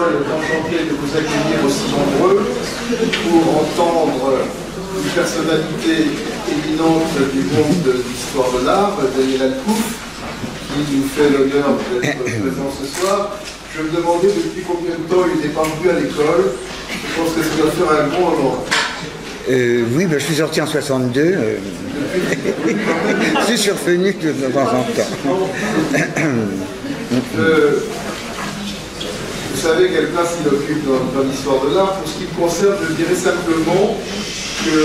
Paul, enchanté de vous accueillir aussi nombreux pour entendre une personnalité éminente du monde de l'histoire de l'art, Daniel Alcouf, qui nous fait l'honneur d'être présent ce soir. Je me demandais depuis combien de temps il n'est pas venu à l'école. Je pense que ça doit faire un bon moment. Oui, ben, je suis sorti en 62. Je suis survenu de temps en temps. Vous savez quelle place il occupe dans l'histoire de l'art. Pour ce qui me concerne, je dirais simplement que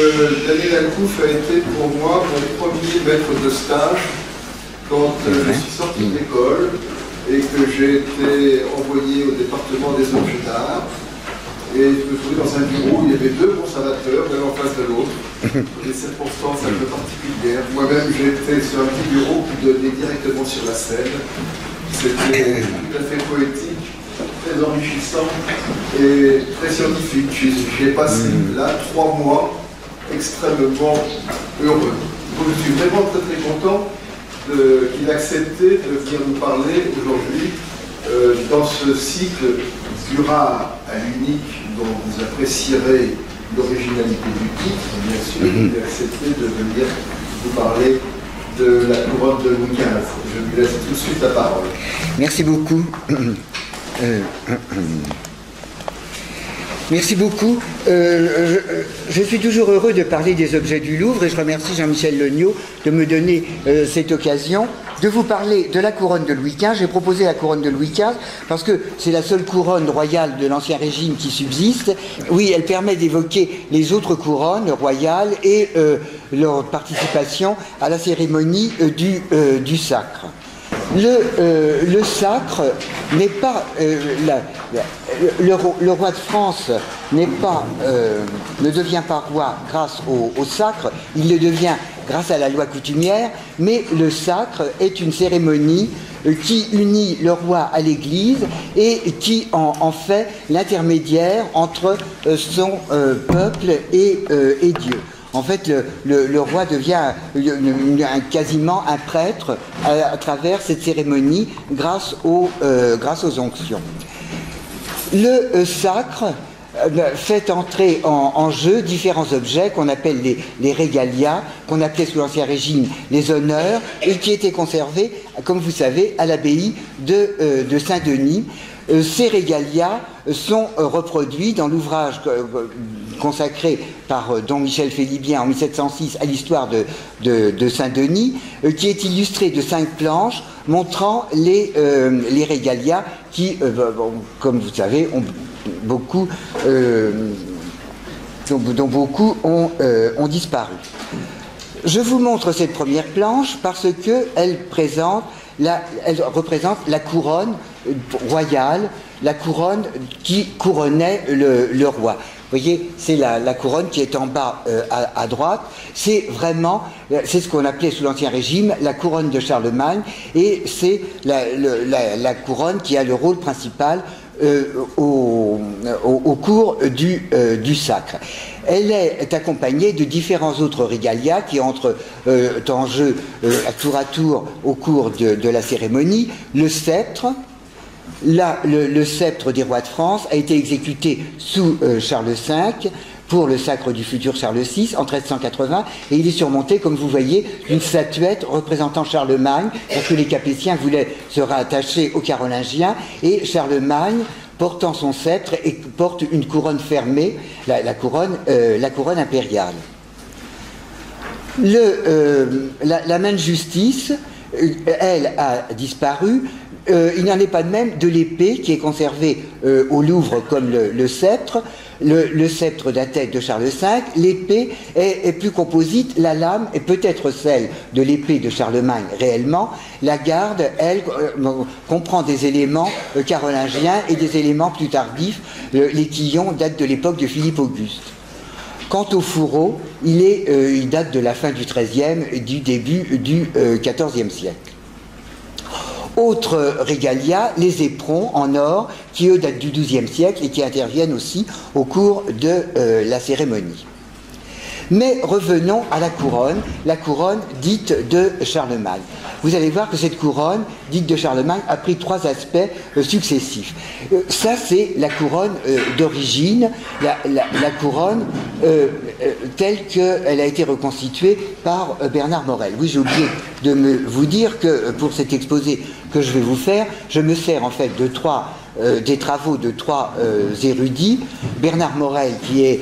Daniel Alcouf a été pour moi mon premier maître de stage quand je suis sorti de l'école et que j'ai été envoyé au département des objets d'art. Et je me trouvais dans un bureau où il y avait deux conservateurs, l'un en face de l'autre, des circonstances un peu particulières. Moi-même, j'ai été sur un petit bureau qui donnait directement sur la scène. C'était tout à fait poétique, très enrichissant et très scientifique. J'ai passé là 3 mois extrêmement heureux. Donc, je suis vraiment très très content qu'il ait accepté de venir nous parler aujourd'hui dans ce cycle du rare à l'unique dont vous apprécierez l'originalité du titre, bien sûr, il a accepté de venir vous parler de la couronne de Louis XV. Je lui laisse tout de suite la parole. Merci beaucoup. Merci beaucoup. Je suis toujours heureux de parler des objets du Louvre et je remercie Jean-Michel Legnaud de me donner cette occasion de vous parler de la couronne de Louis XV. J'ai proposé la couronne de Louis XV parce que c'est la seule couronne royale de l'Ancien Régime qui subsiste. Oui, elle permet d'évoquer les autres couronnes royales et leur participation à la cérémonie du sacre. Le sacre n'est pas le roi de France ne devient pas roi grâce au sacre, il le devient grâce à la loi coutumière, mais le sacre est une cérémonie qui unit le roi à l'Église et qui en fait l'intermédiaire entre son peuple et Dieu. En fait, le roi devient quasiment un prêtre à travers cette cérémonie grâce aux onctions. Le sacre fait entrer en jeu différents objets qu'on appelle les régalias, qu'on appelait sous l'Ancien Régime les honneurs, et qui étaient conservés, comme vous savez, à l'abbaye de Saint-Denis. Ces régalias sont reproduits dans l'ouvrage consacré par Don Michel Félibien en 1706 à l'histoire de Saint-Denis, qui est illustré de 5 planches montrant les régalias qui, comme vous savez, dont beaucoup ont disparu. Je vous montre cette première planche parce qu'elle représente la couronne royale, la couronne qui couronnait le roi. Vous voyez, c'est la couronne qui est en bas à droite. C'est ce qu'on appelait sous l'Ancien Régime la couronne de Charlemagne, et c'est la couronne qui a le rôle principal au cours du sacre. Elle est accompagnée de différents autres régalias qui entrent en jeu tour à tour au cours de la cérémonie. Le sceptre. Là, le sceptre des rois de France a été exécuté sous Charles V pour le sacre du futur Charles VI en 1380, et il est surmonté, comme vous voyez, d'une statuette représentant Charlemagne, parce que les Capétiens voulaient se rattacher aux Carolingiens, et Charlemagne, portant son sceptre, et porte une couronne fermée, la couronne impériale. La main de justice, elle, a disparu. Il n'y en est pas de même de l'épée qui est conservée au Louvre comme le sceptre. Le sceptre datait de Charles V. L'épée est plus composite. La lame est peut-être celle de l'épée de Charlemagne réellement. La garde, elle, comprend des éléments carolingiens et des éléments plus tardifs. Les quillons datent de l'époque de Philippe Auguste. Quant au fourreau, il date de la fin du XIIIe et du début du XIVe siècle. Autre régalia, les éperons en or, qui eux datent du XIIe siècle et qui interviennent aussi au cours de la cérémonie. Mais revenons à la couronne dite de Charlemagne. Vous allez voir que cette couronne dite de Charlemagne a pris trois aspects successifs. Ça, c'est la couronne d'origine, la couronne telle qu'elle a été reconstituée par Bernard Morel. Oui, j'ai oublié de vous dire que pour cet exposé que je vais vous faire, je me sers en fait de des travaux de trois érudits. Bernard Morel, qui est,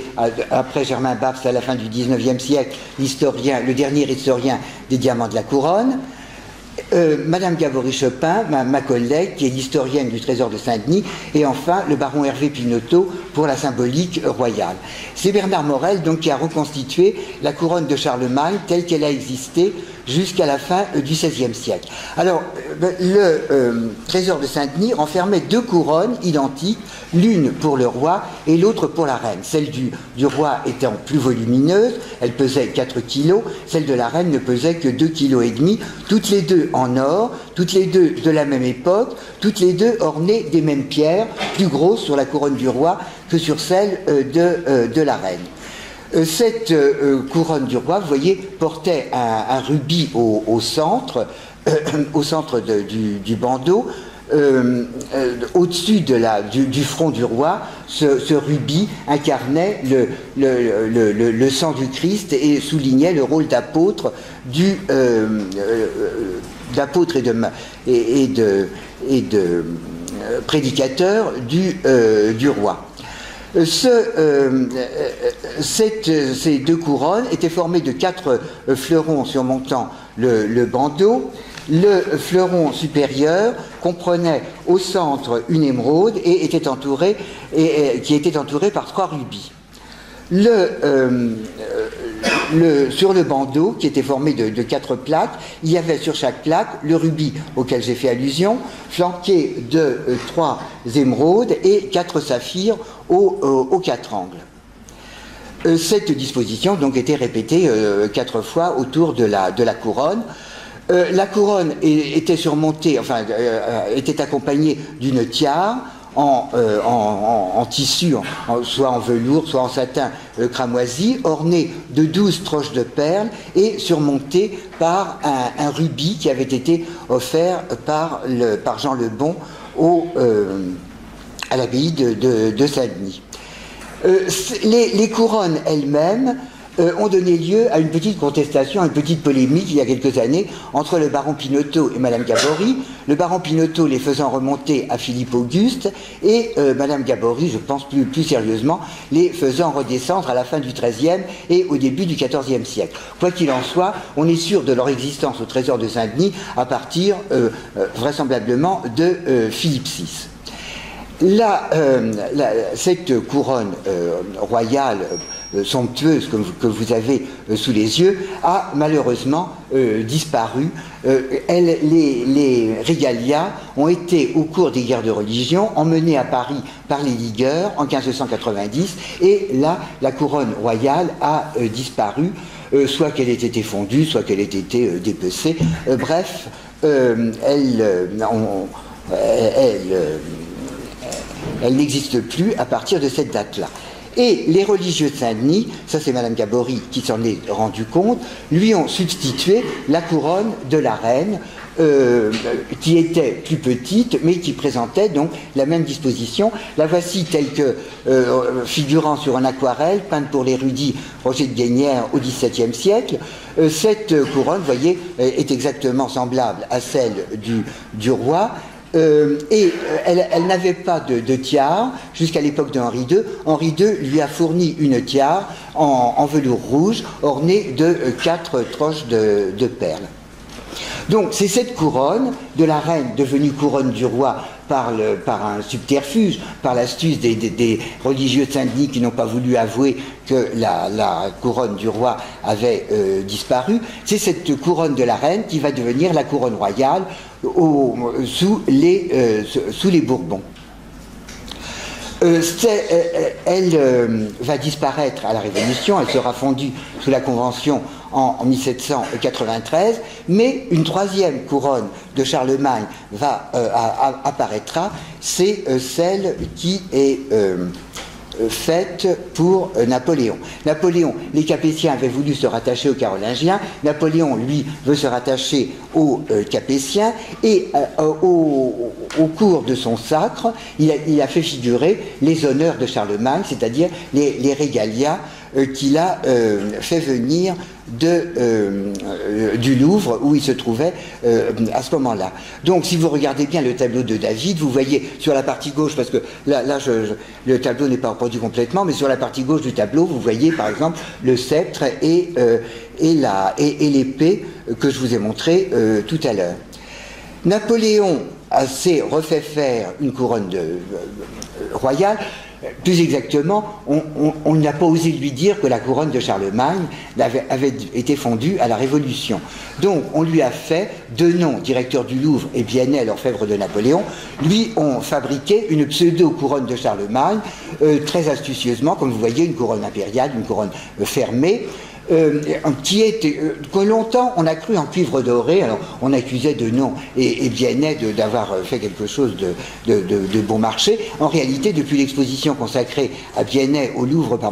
après Germain Babst, à la fin du XIXe siècle, le dernier historien des diamants de la couronne. Madame Gabory-Chopin, ma collègue, qui est l'historienne du Trésor de Saint-Denis, et enfin le baron Hervé Pinoteau pour la symbolique royale. C'est Bernard Morel donc qui a reconstitué la couronne de Charlemagne telle qu'elle a existé jusqu'à la fin du XVIe siècle. Alors, le Trésor de Saint-Denis renfermait deux couronnes identiques, l'une pour le roi et l'autre pour la reine. Celle du roi étant plus volumineuse, elle pesait 4 kg, celle de la reine ne pesait que 2,5 kg, toutes les deux en or, toutes les deux de la même époque, toutes les deux ornées des mêmes pierres, plus grosses sur la couronne du roi que sur celle de la reine. Cette couronne du roi, vous voyez, portait un rubis au centre du bandeau. Au-dessus du front du roi, ce rubis incarnait le sang du Christ et soulignait le rôle d'apôtre et de prédicateur du roi. Ces deux couronnes étaient formées de 4 fleurons surmontant le bandeau. Le fleuron supérieur comprenait au centre une émeraude et qui était entourée par 3 rubis. Sur le bandeau, qui était formé de 4 plaques, il y avait sur chaque plaque le rubis auquel j'ai fait allusion, flanqué de 3 émeraudes et 4 saphirs aux 4 angles. Cette disposition donc était répétée 4 fois autour de la couronne. La couronne était surmontée, était accompagnée d'une tiare en tissu, soit en velours, soit en satin cramoisi, ornée de 12 troches de perles et surmontée par un rubis qui avait été offert par Jean le Bon à l'abbaye de Saint-Denis. Les couronnes elles-mêmes ont donné lieu à une petite contestation, à une petite polémique il y a quelques années entre le baron Pinoteau et Madame Gabory, le baron Pinoteau les faisant remonter à Philippe Auguste et Madame Gabory, je pense plus sérieusement, les faisant redescendre à la fin du XIIIe et au début du XIVe siècle. Quoi qu'il en soit, on est sûr de leur existence au Trésor de Saint-Denis à partir vraisemblablement de Philippe VI. Cette couronne royale somptueuse que vous avez sous les yeux a malheureusement disparu. Les régalias ont été au cours des guerres de religion emmenés à Paris par les ligueurs en 1590 et là la couronne royale a disparu, soit qu'elle ait été fondue, soit qu'elle ait été dépecée. Bref, elle n'existe plus à partir de cette date-là. Et les religieux de Saint-Denis, ça c'est Madame Gabory qui s'en est rendu compte, lui ont substitué la couronne de la reine, qui était plus petite, mais qui présentait donc la même disposition. La voici telle que figurant sur un aquarelle, peinte pour l'érudit Roger de Guénière au XVIIe siècle. Cette couronne, vous voyez, est exactement semblable à celle du roi. Elle n'avait pas de tiare jusqu'à l'époque de Henri II. Henri II lui a fourni une tiare en velours rouge ornée de 4 troches de perles. Donc c'est cette couronne de la reine devenue couronne du roi par un subterfuge, par l'astuce des religieux de Saint-Denis qui n'ont pas voulu avouer que la couronne du roi avait disparu. C'est cette couronne de la reine qui va devenir la couronne royale sous les Bourbons. Elle va disparaître à la Révolution, elle sera fondue sous la Convention en 1793, mais une troisième couronne de Charlemagne apparaîtra, c'est celle qui est faite pour Napoléon. Napoléon, les Capétiens avaient voulu se rattacher aux Carolingiens, Napoléon, lui, veut se rattacher aux Capétiens, et au cours de son sacre, il a fait figurer les honneurs de Charlemagne, c'est-à-dire les régalias qu'il a fait venir du Louvre où il se trouvait à ce moment-là. Donc si vous regardez bien le tableau de David, vous voyez sur la partie gauche, parce que là le tableau n'est pas reproduit complètement, mais sur la partie gauche du tableau, vous voyez par exemple le sceptre et l'épée que je vous ai montré tout à l'heure. Napoléon s'est refait faire une couronne royale. Plus exactement, on n'a pas osé lui dire que la couronne de Charlemagne avait été fondue à la Révolution. Donc on lui a fait, Denon, directeur du Louvre, et Biennet, l'orfèvre de Napoléon, lui ont fabriqué une pseudo-couronne de Charlemagne, très astucieusement, comme vous voyez, une couronne impériale, une couronne fermée, que longtemps on a cru en cuivre doré. Alors on accusait Denon et Biennet d'avoir fait quelque chose de bon marché. En réalité, depuis l'exposition consacrée à Biennet au Louvre par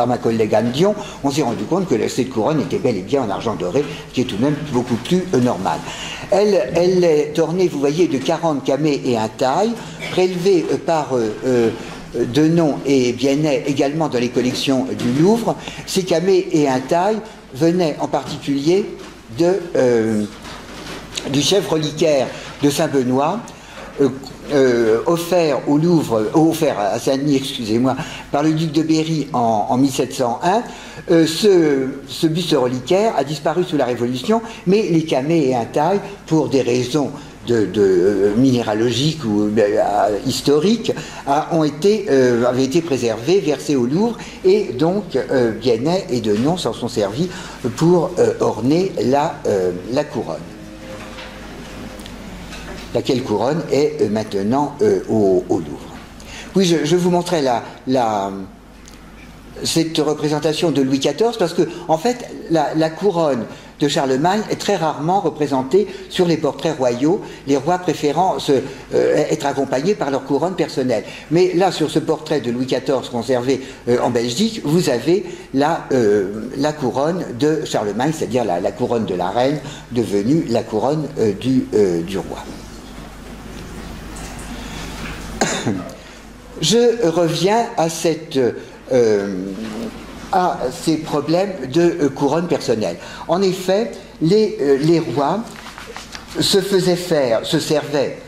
ma collègue Anne Dion, on s'est rendu compte que cette couronne était bel et bien en argent doré, ce qui est tout de même beaucoup plus normal. Elle est ornée, vous voyez, de 40 camées et un taille, prélevées par Denon et Biennet également dans les collections du Louvre. Ces camées et un taille venaient en particulier du chef reliquaire de Saint-Benoît, offert au Louvre, offert à Saint-Denis, excusez-moi, par le duc de Berry en 1701. Ce buste reliquaire a disparu sous la Révolution, mais les camées et un taille, pour des raisons minéralogiques ou historiques, avaient été préservés, versés au Louvre, et donc Biennet et Denon s'en sont servis pour orner la couronne. Laquelle couronne est maintenant au Louvre. Oui, je vous montrais cette représentation de Louis XIV, parce que, en fait, la couronne de Charlemagne est très rarement représentée sur les portraits royaux, les rois préférant être accompagnés par leur couronne personnelle. Mais là, sur ce portrait de Louis XIV conservé en Belgique, vous avez la couronne de Charlemagne, c'est-à-dire la couronne de la reine, devenue la couronne du roi. Je reviens à ces problèmes de couronne personnelle. En effet, les rois se servaient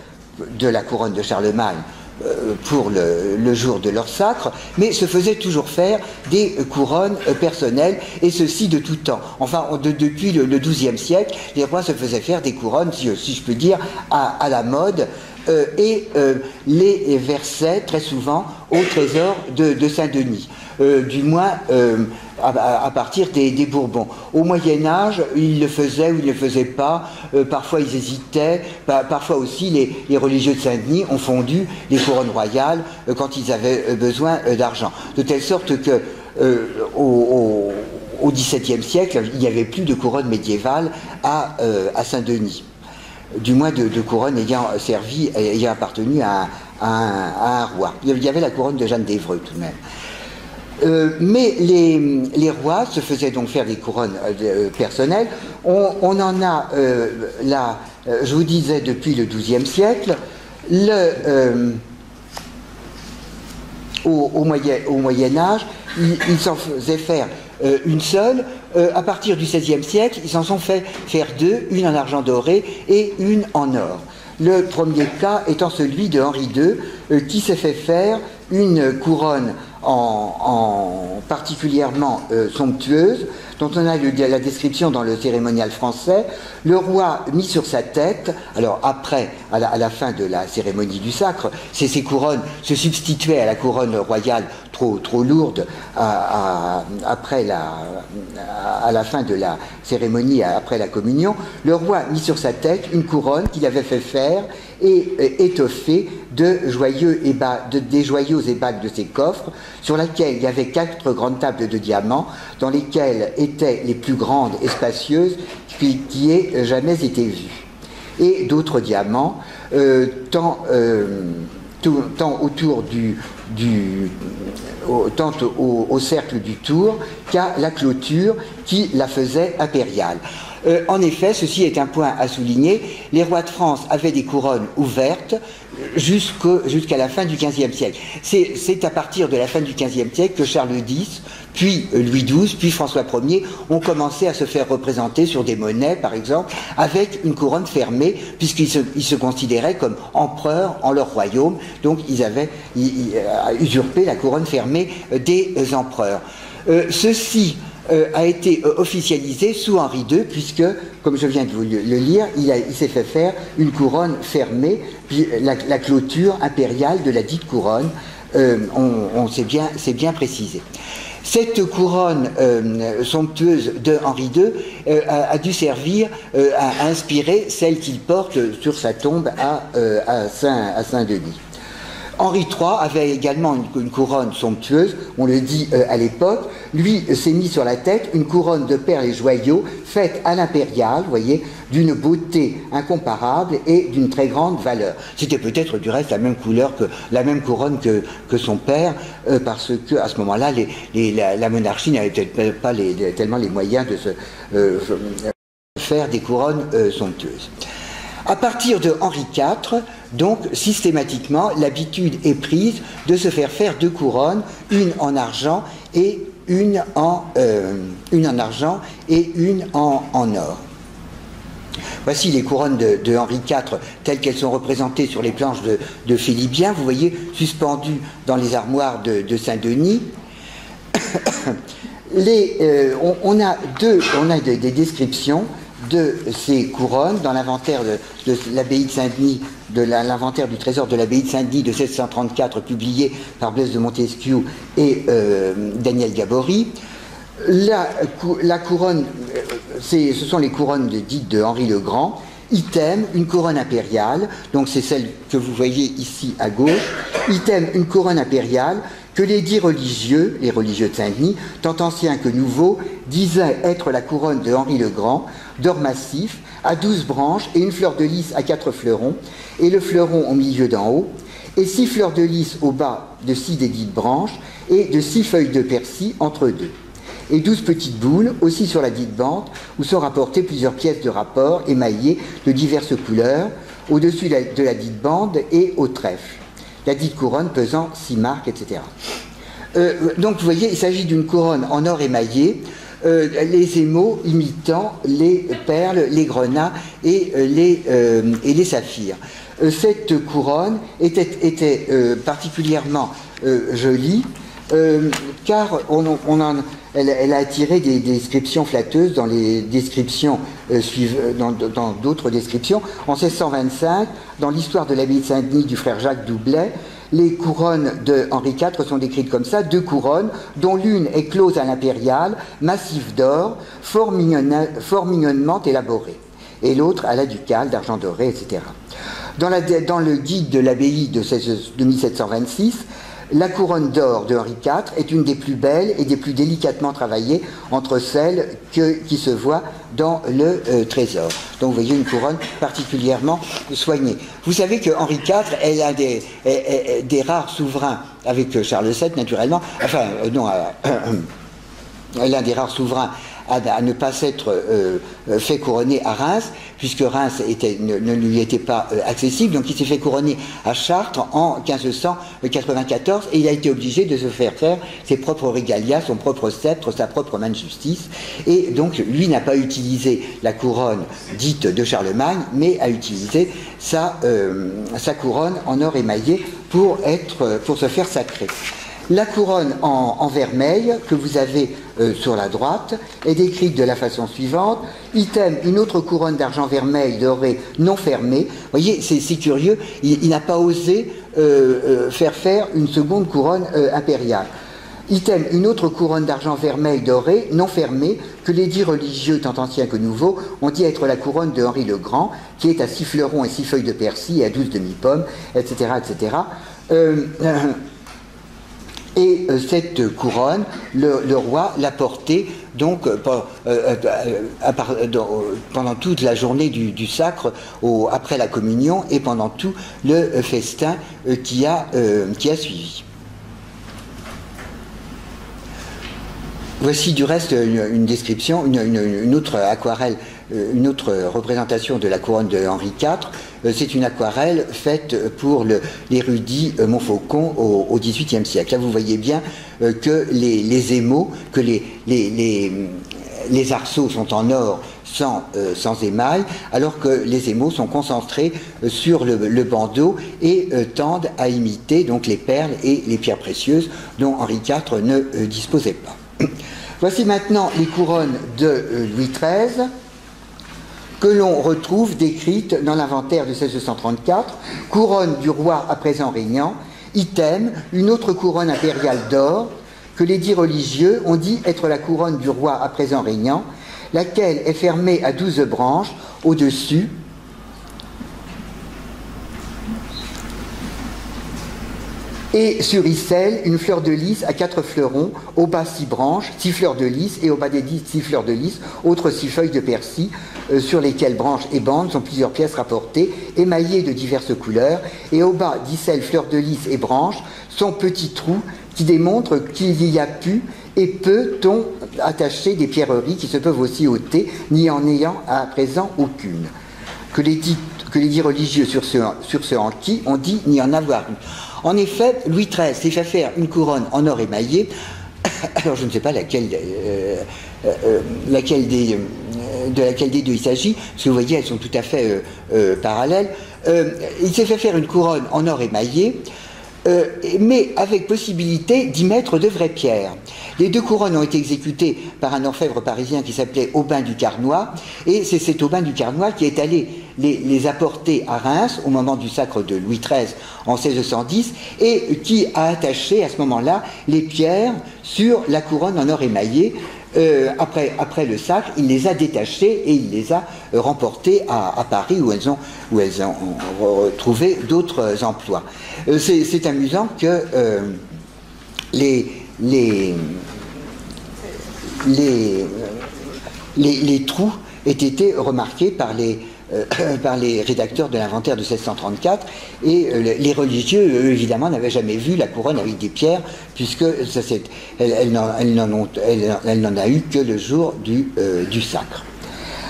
de la couronne de Charlemagne pour le jour de leur sacre, mais se faisaient toujours faire des couronnes personnelles, et ceci de tout temps. Enfin, depuis le XIIe siècle, les rois se faisaient faire des couronnes, si je peux dire, à la mode, et les versaient très souvent au trésor de Saint-Denis. Du moins à partir des Bourbons. Au Moyen-Âge, ils le faisaient ou ils ne le faisaient pas, parfois ils hésitaient, parfois aussi les religieux de Saint-Denis ont fondu les couronnes royales quand ils avaient besoin d'argent. De telle sorte que au XVIIe siècle, il n'y avait plus de couronne médiévale à Saint-Denis. Du moins de couronne ayant appartenu à un roi. Il y avait la couronne de Jeanne d'Évreux tout de même. Mais les rois se faisaient donc faire des couronnes personnelles. On en a là, je vous disais, depuis le XIIe siècle, au Moyen-Âge, ils s'en faisaient faire une seule. À partir du XVIe siècle, ils s'en sont fait faire deux, une en argent doré et une en or. Le premier cas étant celui de Henri II, qui s'est fait faire une couronne particulièrement somptueuse, dont on a la description dans le cérémonial français. Le roi mit sur sa tête, alors après, à la fin de la cérémonie du sacre, ces couronnes se substituaient à la couronne royale trop lourde à la fin de la cérémonie, après la communion. Le roi mit sur sa tête une couronne qu'il avait fait faire et étoffée des joyaux ébacs de ses coffres, sur laquelle il y avait 4 grandes tables de diamants, dans lesquelles étaient les plus grandes et spacieuses qui aient jamais été vues. Et d'autres diamants, tant tant autour tant au cercle du tour qu'à la clôture qui la faisait impériale. En effet, ceci est un point à souligner, les rois de France avaient des couronnes ouvertes jusqu'à la fin du XVe siècle. C'est à partir de la fin du XVe siècle que Charles X, puis Louis XII, puis François Ier ont commencé à se faire représenter sur des monnaies, par exemple, avec une couronne fermée, puisqu'ils se considéraient comme empereurs en leur royaume, donc ils avaient usurpé la couronne fermée des empereurs. Ceci a été officialisé sous Henri II, puisque, comme je viens de vous le lire, il s'est fait faire une couronne fermée, puis la clôture impériale de la dite couronne, c'est bien précisé. Cette couronne somptueuse de Henri II a dû servir à inspirer celle qu'il porte sur sa tombe à Saint-Denis. Henri III avait également une couronne somptueuse, on le dit à l'époque. Lui s'est mis sur la tête une couronne de perles et joyaux faite à l'impériale, vous voyez, d'une beauté incomparable et d'une très grande valeur. C'était peut-être du reste la même couronne que son père, parce que à ce moment-là, la monarchie n'avait peut-être pas tellement les moyens de se faire des couronnes somptueuses. À partir de Henri IV, donc systématiquement, l'habitude est prise de se faire faire deux couronnes, une en argent et une en or. Voici les couronnes de Henri IV telles qu'elles sont représentées sur les planches de Philibien, vous voyez, suspendues dans les armoires de Saint-Denis. On a des descriptions de ces couronnes dans l'inventaire de l'abbaye de Saint-Denis, de l'inventaire du trésor de l'abbaye de Saint-Denis de 1634, publié par Blaise de Montesquieu et Daniel Gabory. La couronne, ce sont les couronnes dites de Henri le Grand. Item, une couronne impériale, donc c'est celle que vous voyez ici à gauche. Item, une couronne impériale que les dits religieux, les religieux de Saint-Denis, tant anciens que nouveaux, disaient être la couronne de Henri le Grand, d'or massif, à 12 branches et une fleur de lys à 4 fleurons, et le fleuron au milieu d'en haut, et 6 fleurs de lys au bas de 6 des dites branches, et de 6 feuilles de persil entre deux. Et 12 petites boules, aussi sur la dite bande, où sont rapportées plusieurs pièces de rapport émaillées de diverses couleurs, au-dessus de la dite bande et au trèfle. La dite couronne pesant 6 marques, etc. Donc vous voyez, il s'agit d'une couronne en or émaillé, les émaux imitant les perles, les grenats et les saphirs. Cette couronne était particulièrement jolie, car elle a attiré des descriptions flatteuses dans les descriptions dans d'autres descriptions. En 1625, dans l'histoire de l'abbaye de Saint-Denis du frère Jacques Doublet, les couronnes de Henri IV sont décrites comme ça, 2 couronnes, dont l'une est close à l'impériale, massif d'or, fort mignonnement élaborée, et l'autre à la ducale, d'argent doré, etc. Dans le guide de l'abbaye de 1726, la couronne d'or de Henri IV est une des plus belles et des plus délicatement travaillées entre celles qui se voient dans le trésor. Donc vous voyez une couronne particulièrement soignée. Vous savez que Henri IV est l'un des rares souverains, avec Charles VII naturellement, l'un des rares souverains à ne pas s'être fait couronner à Reims, puisque Reims ne lui était pas accessible, donc il s'est fait couronner à Chartres en 1594, et il a été obligé de se faire faire ses propres régalias, son propre sceptre, sa propre main de justice, et donc lui n'a pas utilisé la couronne dite de Charlemagne, mais a utilisé sa couronne en or émaillé pour se faire sacrer. La couronne en vermeil que vous avez sur la droite est décrite de la façon suivante. Item, une autre couronne d'argent vermeil doré non fermée. Vous voyez, c'est curieux, il n'a pas osé faire une seconde couronne impériale. Item, une autre couronne d'argent vermeil doré non fermée que les dits religieux tant anciens que nouveaux ont dit être la couronne de Henri le Grand, qui est à 6 fleurons et 6 feuilles de persil et à 12 demi-pommes, etc., etc. Et cette couronne, le roi l'a portée donc pendant toute la journée du sacre, après la communion et pendant tout le festin qui a suivi. Voici du reste une description, une autre aquarelle, une autre représentation de la couronne de Henri IV. C'est une aquarelle faite pour l'érudit Montfaucon au XVIIIe siècle. Là, vous voyez bien que les émaux, que les arceaux sont en or sans émail, alors que les émaux sont concentrés sur le bandeau et tendent à imiter donc les perles et les pierres précieuses dont Henri IV ne disposait pas. Voici maintenant les couronnes de Louis XIII que l'on retrouve décrites dans l'inventaire de 1634. Couronne du roi à présent régnant, item, une autre couronne impériale d'or que les dits religieux ont dit être la couronne du roi à présent régnant, laquelle est fermée à 12 branches au-dessus, et sur icelle, une fleur de lys à 4 fleurons, au bas 6 branches, 6 fleurs de lys, et au bas des 6 fleurs de lys, autres 6 feuilles de persil, sur lesquelles branches et bandes sont plusieurs pièces rapportées, émaillées de diverses couleurs, et au bas d'icelle, fleurs de lys et branches, sont petits trous qui démontrent qu'il y a pu et peut-on attacher des pierreries qui se peuvent aussi ôter, n'y en ayant à présent aucune. Que les dits religieux sur ce hanki ont dit n'y en avoir eu. En effet, Louis XIII s'est fait faire une couronne en or émaillé. Alors je ne sais pas de laquelle des deux il s'agit, parce que vous voyez, elles sont tout à fait parallèles. Il s'est fait faire une couronne en or émaillé, mais avec possibilité d'y mettre de vraies pierres. Les deux couronnes ont été exécutées par un orfèvre parisien qui s'appelait Aubin du Carnois, et c'est cet Aubin du Carnois qui est allé les apporter à Reims au moment du sacre de Louis XIII en 1610, et qui a attaché à ce moment-là les pierres sur la couronne en or émaillé. Après le sacre, il les a détachées et il les a remportées à Paris où elles ont trouvé d'autres emplois. C'est amusant que les trous aient été remarqués par les rédacteurs de l'inventaire de 1634, et les religieux, eux, évidemment, n'avaient jamais vu la couronne avec des pierres, puisque elle n'en a eu que le jour du sacre.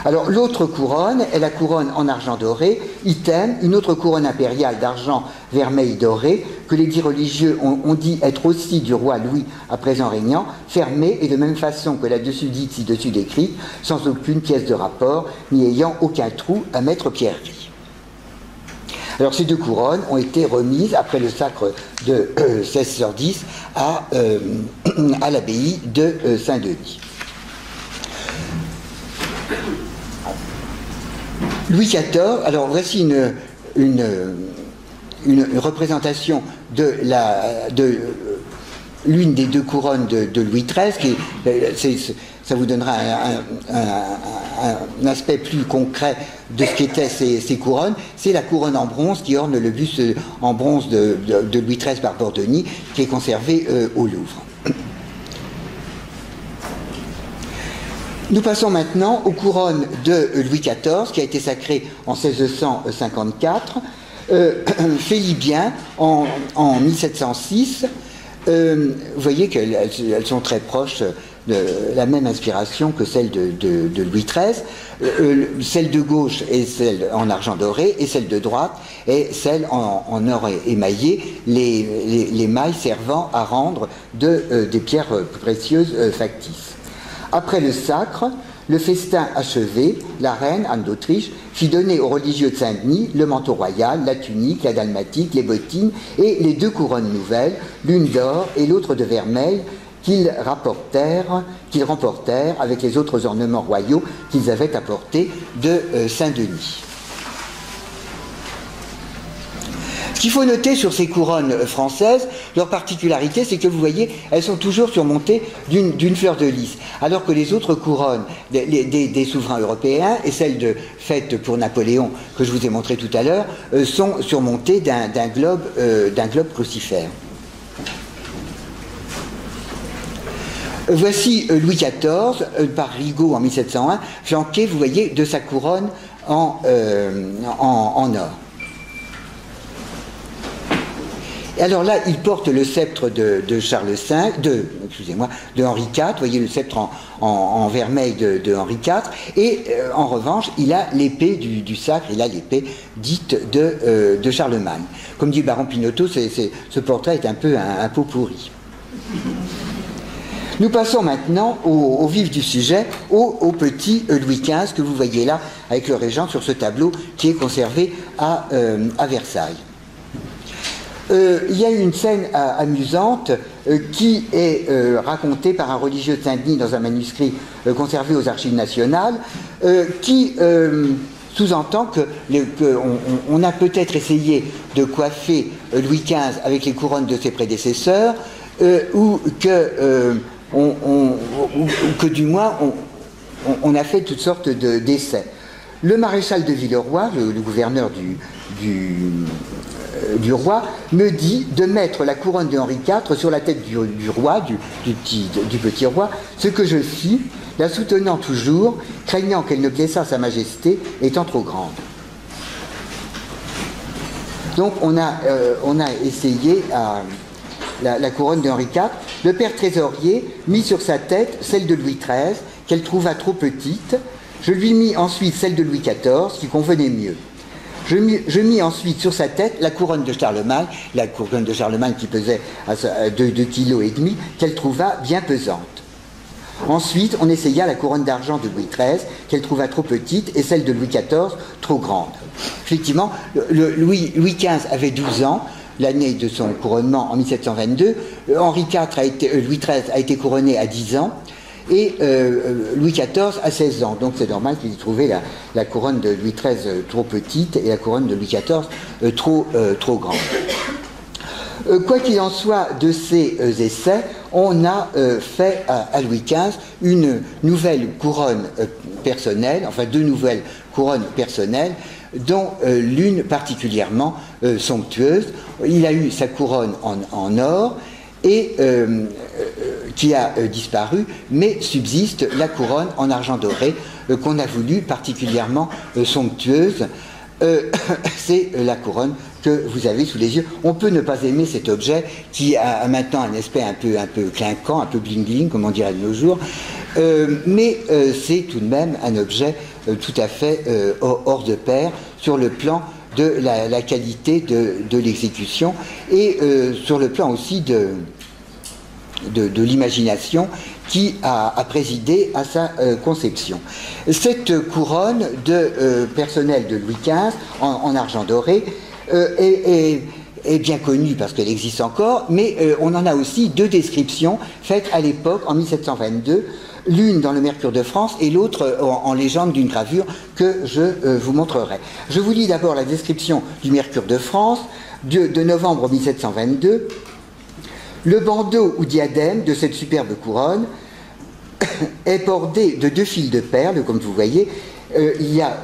Alors l'autre couronne est la couronne en argent doré, item, une autre couronne impériale d'argent vermeil doré, que les dits religieux ont dit être aussi du roi Louis à présent régnant, fermée et de même façon que la dessus dite ci-dessus décrite, sans aucune pièce de rapport, n'y ayant aucun trou à mettre pierrerie. Alors ces deux couronnes ont été remises après le sacre de 1610 à l'abbaye de Saint-Denis. Louis XIV, alors voici une représentation de l'une des deux couronnes de Louis XIII, ça vous donnera un aspect plus concret de ce qu'étaient ces couronnes. C'est la couronne en bronze qui orne le buste en bronze de Louis XIII par Bordoni, qui est conservé au Louvre. Nous passons maintenant aux couronnes de Louis XIV, qui a été sacré en 1654, Félibien en 1706. Vous voyez qu'elles sont très proches de la même inspiration que celle de Louis XIII. Celle de gauche est celle en argent doré, et celle de droite est celle en or émaillé, les mailles servant à rendre des pierres précieuses factices. Après le sacre, le festin achevé, la reine, Anne d'Autriche, fit donner aux religieux de Saint-Denis le manteau royal, la tunique, la dalmatique, les bottines et les deux couronnes nouvelles, l'une d'or et l'autre de vermeil, qu'ils remportèrent avec les autres ornements royaux qu'ils avaient apportés de Saint-Denis. Ce qu'il faut noter sur ces couronnes françaises, leur particularité, c'est que vous voyez, elles sont toujours surmontées d'une fleur de lys, alors que les autres couronnes des souverains européens et celles faites pour Napoléon, que je vous ai montré tout à l'heure, sont surmontées d'un globe crucifère. Voici Louis XIV, par Rigaud en 1701, flanqué, vous voyez, de sa couronne en or. Et alors là, il porte le sceptre de Charles V, de Henri IV, vous voyez le sceptre en vermeil de Henri IV, et en revanche, il a l'épée du sacre, il a l'épée dite de Charlemagne. Comme dit Baron Pinotto, ce portrait est un peu un pot pourri. Nous passons maintenant au vif du sujet, au petit Louis XV que vous voyez là avec le régent sur ce tableau qui est conservé à Versailles. Il y a une scène amusante qui est racontée par un religieux de Saint-Denis dans un manuscrit conservé aux Archives nationales qui sous-entend qu'on a peut-être essayé de coiffer Louis XV avec les couronnes de ses prédécesseurs ou que du moins on a fait toutes sortes d'essais. Le maréchal de Villeroy, le gouverneur du roi, me dit de mettre la couronne de Henri IV sur la tête du roi, du petit roi, ce que je fis, la soutenant toujours, craignant qu'elle ne plaisât à sa majesté, étant trop grande. Donc on a essayé la couronne de Henri IV. Le père trésorier mit sur sa tête celle de Louis XIII, qu'elle trouva trop petite. Je lui mis ensuite celle de Louis XIV, qui convenait mieux. Je mis ensuite sur sa tête la couronne de Charlemagne, qui pesait à 2,5 kg, qu'elle trouva bien pesante. Ensuite, on essaya la couronne d'argent de Louis XIII, qu'elle trouva trop petite, et celle de Louis XIV, trop grande. Effectivement, Louis XV avait 12 ans, l'année de son couronnement en 1722. Louis XIII a été couronné à 10 ans, et Louis XIV à 16 ans. Donc c'est normal qu'il ait trouvé la couronne de Louis XIII trop petite et la couronne de Louis XIV trop grande. Quoi qu'il en soit de ces essais, on a fait à Louis XV une nouvelle couronne personnelle, enfin 2 nouvelles couronnes personnelles, dont l'une particulièrement somptueuse. Il a eu sa couronne en or et qui a disparu, mais subsiste la couronne en argent doré qu'on a voulu particulièrement somptueuse. C'est la couronne que vous avez sous les yeux. On peut ne pas aimer cet objet qui a maintenant un aspect un peu clinquant, un peu bling-bling, comme on dirait de nos jours, mais c'est tout de même un objet tout à fait hors de pair sur le plan de la qualité de l'exécution et sur le plan aussi de l'imagination qui a présidé à sa conception. Cette couronne personnelle de Louis XV en argent doré est bien connue parce qu'elle existe encore, mais on en a aussi 2 descriptions faites à l'époque, en 1722, l'une dans le Mercure de France et l'autre en légende d'une gravure que je vous montrerai. Je vous lis d'abord la description du Mercure de France de novembre 1722. Le bandeau ou diadème de cette superbe couronne est bordé de 2 fils de perles, comme vous voyez. Il y a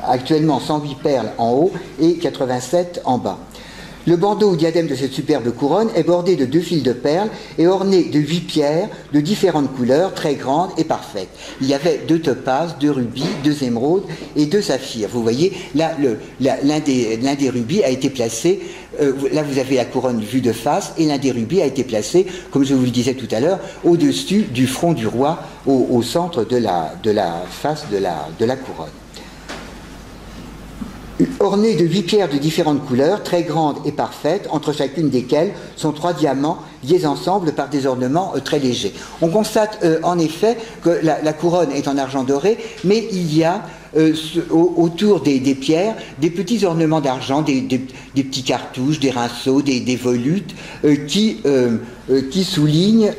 actuellement 108 perles en haut et 87 en bas. Le bandeau ou diadème de cette superbe couronne est bordé de 2 fils de perles et orné de 8 pierres de différentes couleurs, très grandes et parfaites. Il y avait 2 topazes, 2 rubis, 2 émeraudes et 2 saphirs. Vous voyez, là, l'un des rubis a été placé, là vous avez la couronne vue de face, et l'un des rubis a été placé, comme je vous le disais tout à l'heure, au-dessus du front du roi, au centre de la face de la couronne. Ornée de 8 pierres de différentes couleurs, très grandes et parfaites, entre chacune desquelles sont 3 diamants liés ensemble par des ornements très légers. On constate en effet que la couronne est en argent doré, mais il y a autour des pierres des petits ornements d'argent, des petits cartouches, des rinceaux, des volutes qui soulignent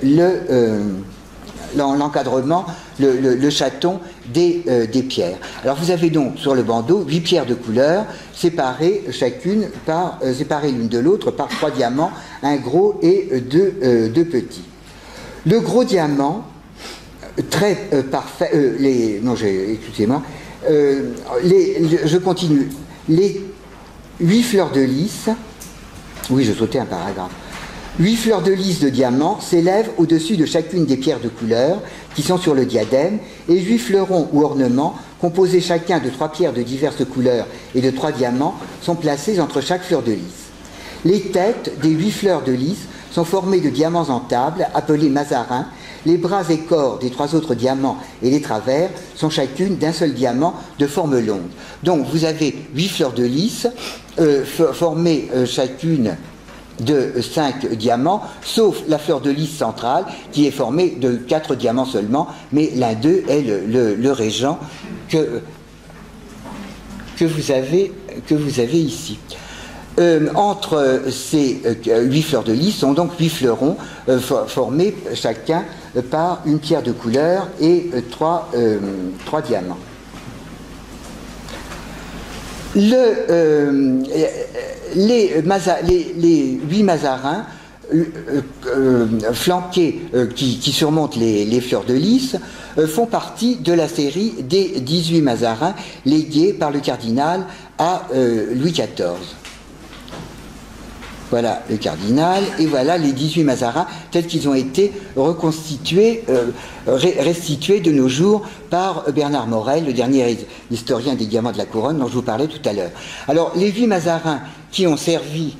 l'encadrement, le chaton des pierres. Alors vous avez donc sur le bandeau 8 pierres de couleur séparées l'une de l'autre par 3 diamants, un gros et 2 petits. Le gros diamant, très parfait, excusez-moi, je continue. Les 8 fleurs de lys, oui, je sautais un paragraphe. 8 fleurs de lys de diamant s'élèvent au-dessus de chacune des pierres de couleur qui sont sur le diadème, et 8 fleurons ou ornements, composés chacun de 3 pierres de diverses couleurs et de 3 diamants, sont placés entre chaque fleur de lys. Les têtes des 8 fleurs de lys sont formées de diamants en table, appelés mazarins. Les bras et corps des 3 autres diamants et les travers sont chacune d'un seul diamant de forme longue. Donc vous avez 8 fleurs de lys formées chacune de 5 diamants, sauf la fleur de lys centrale qui est formée de 4 diamants seulement, mais l'un d'eux est le régent que vous avez ici. Entre ces 8 fleurs de lys sont donc 8 fleurons formés chacun par une pierre de couleur et 3 diamants. Les 8 mazarins flanqués qui surmontent les fleurs de lys font partie de la série des 18 mazarins légués par le cardinal à Louis XIV. Voilà le cardinal, et voilà les 18 mazarins tels qu'ils ont été reconstitués, restitués de nos jours par Bernard Morel, le dernier historien des diamants de la couronne dont je vous parlais tout à l'heure. Alors, les 8 mazarins qui ont servi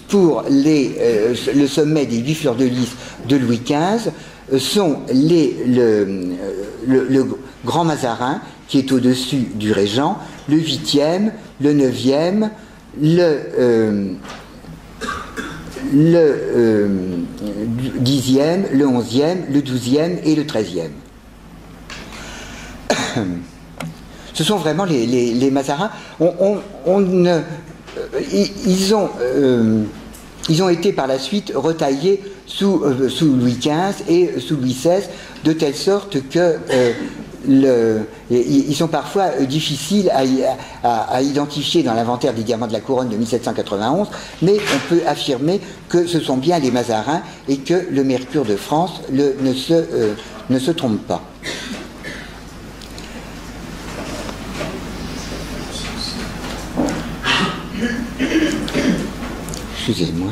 pour le sommet des 8 fleurs de lys de Louis XV sont le grand mazarin qui est au-dessus du régent, le 8e, le 9e, le 10e, le 11e, le 12e et le 13e. Ce sont vraiment les mazarins. Ils ont été par la suite retaillés sous Louis XV et sous Louis XVI, de telle sorte que ils sont parfois difficiles à identifier dans l'inventaire des diamants de la couronne de 1791, mais on peut affirmer que ce sont bien les mazarins et que le mercure de France ne se trompe pas. Excusez-moi.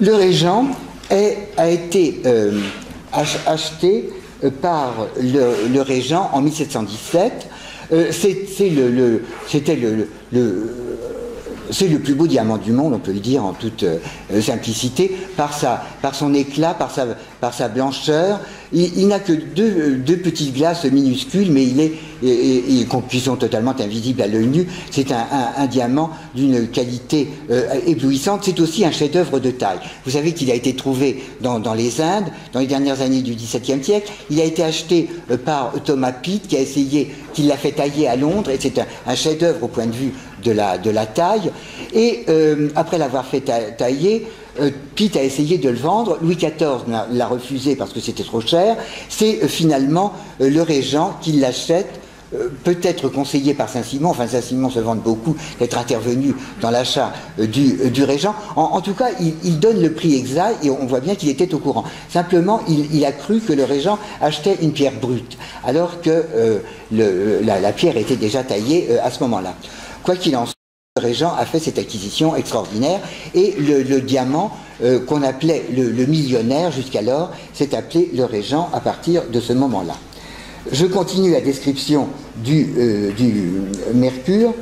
Le régent a été acheté par le régent en 1717. C'est le plus beau diamant du monde, on peut le dire en toute simplicité, par son éclat, par sa blancheur. Il n'a que deux petites glaces minuscules, mais qui sont totalement invisibles à l'œil nu. C'est un diamant d'une qualité éblouissante. C'est aussi un chef-d'œuvre de taille. Vous savez qu'il a été trouvé dans les Indes, dans les dernières années du XVIIe siècle. Il a été acheté par Thomas Pitt, qui l'a fait tailler à Londres, et c'est un chef-d'œuvre au point de vue de la taille. Et après l'avoir fait tailler, Pitt a essayé de le vendre. Louis XIV l'a refusé parce que c'était trop cher. C'est finalement le régent qui l'achète, peut-être conseillé par Saint-Simon. Enfin, Saint-Simon se vante beaucoup d'être intervenu dans l'achat du régent. En tout cas, il donne le prix exact et on voit bien qu'il était au courant. Simplement, il a cru que le régent achetait une pierre brute, alors que la pierre était déjà taillée à ce moment-là. Quoi qu'il en soit, le régent a fait cette acquisition extraordinaire et le diamant qu'on appelait le millionnaire jusqu'alors s'est appelé le régent à partir de ce moment-là. Je continue la description du mercure.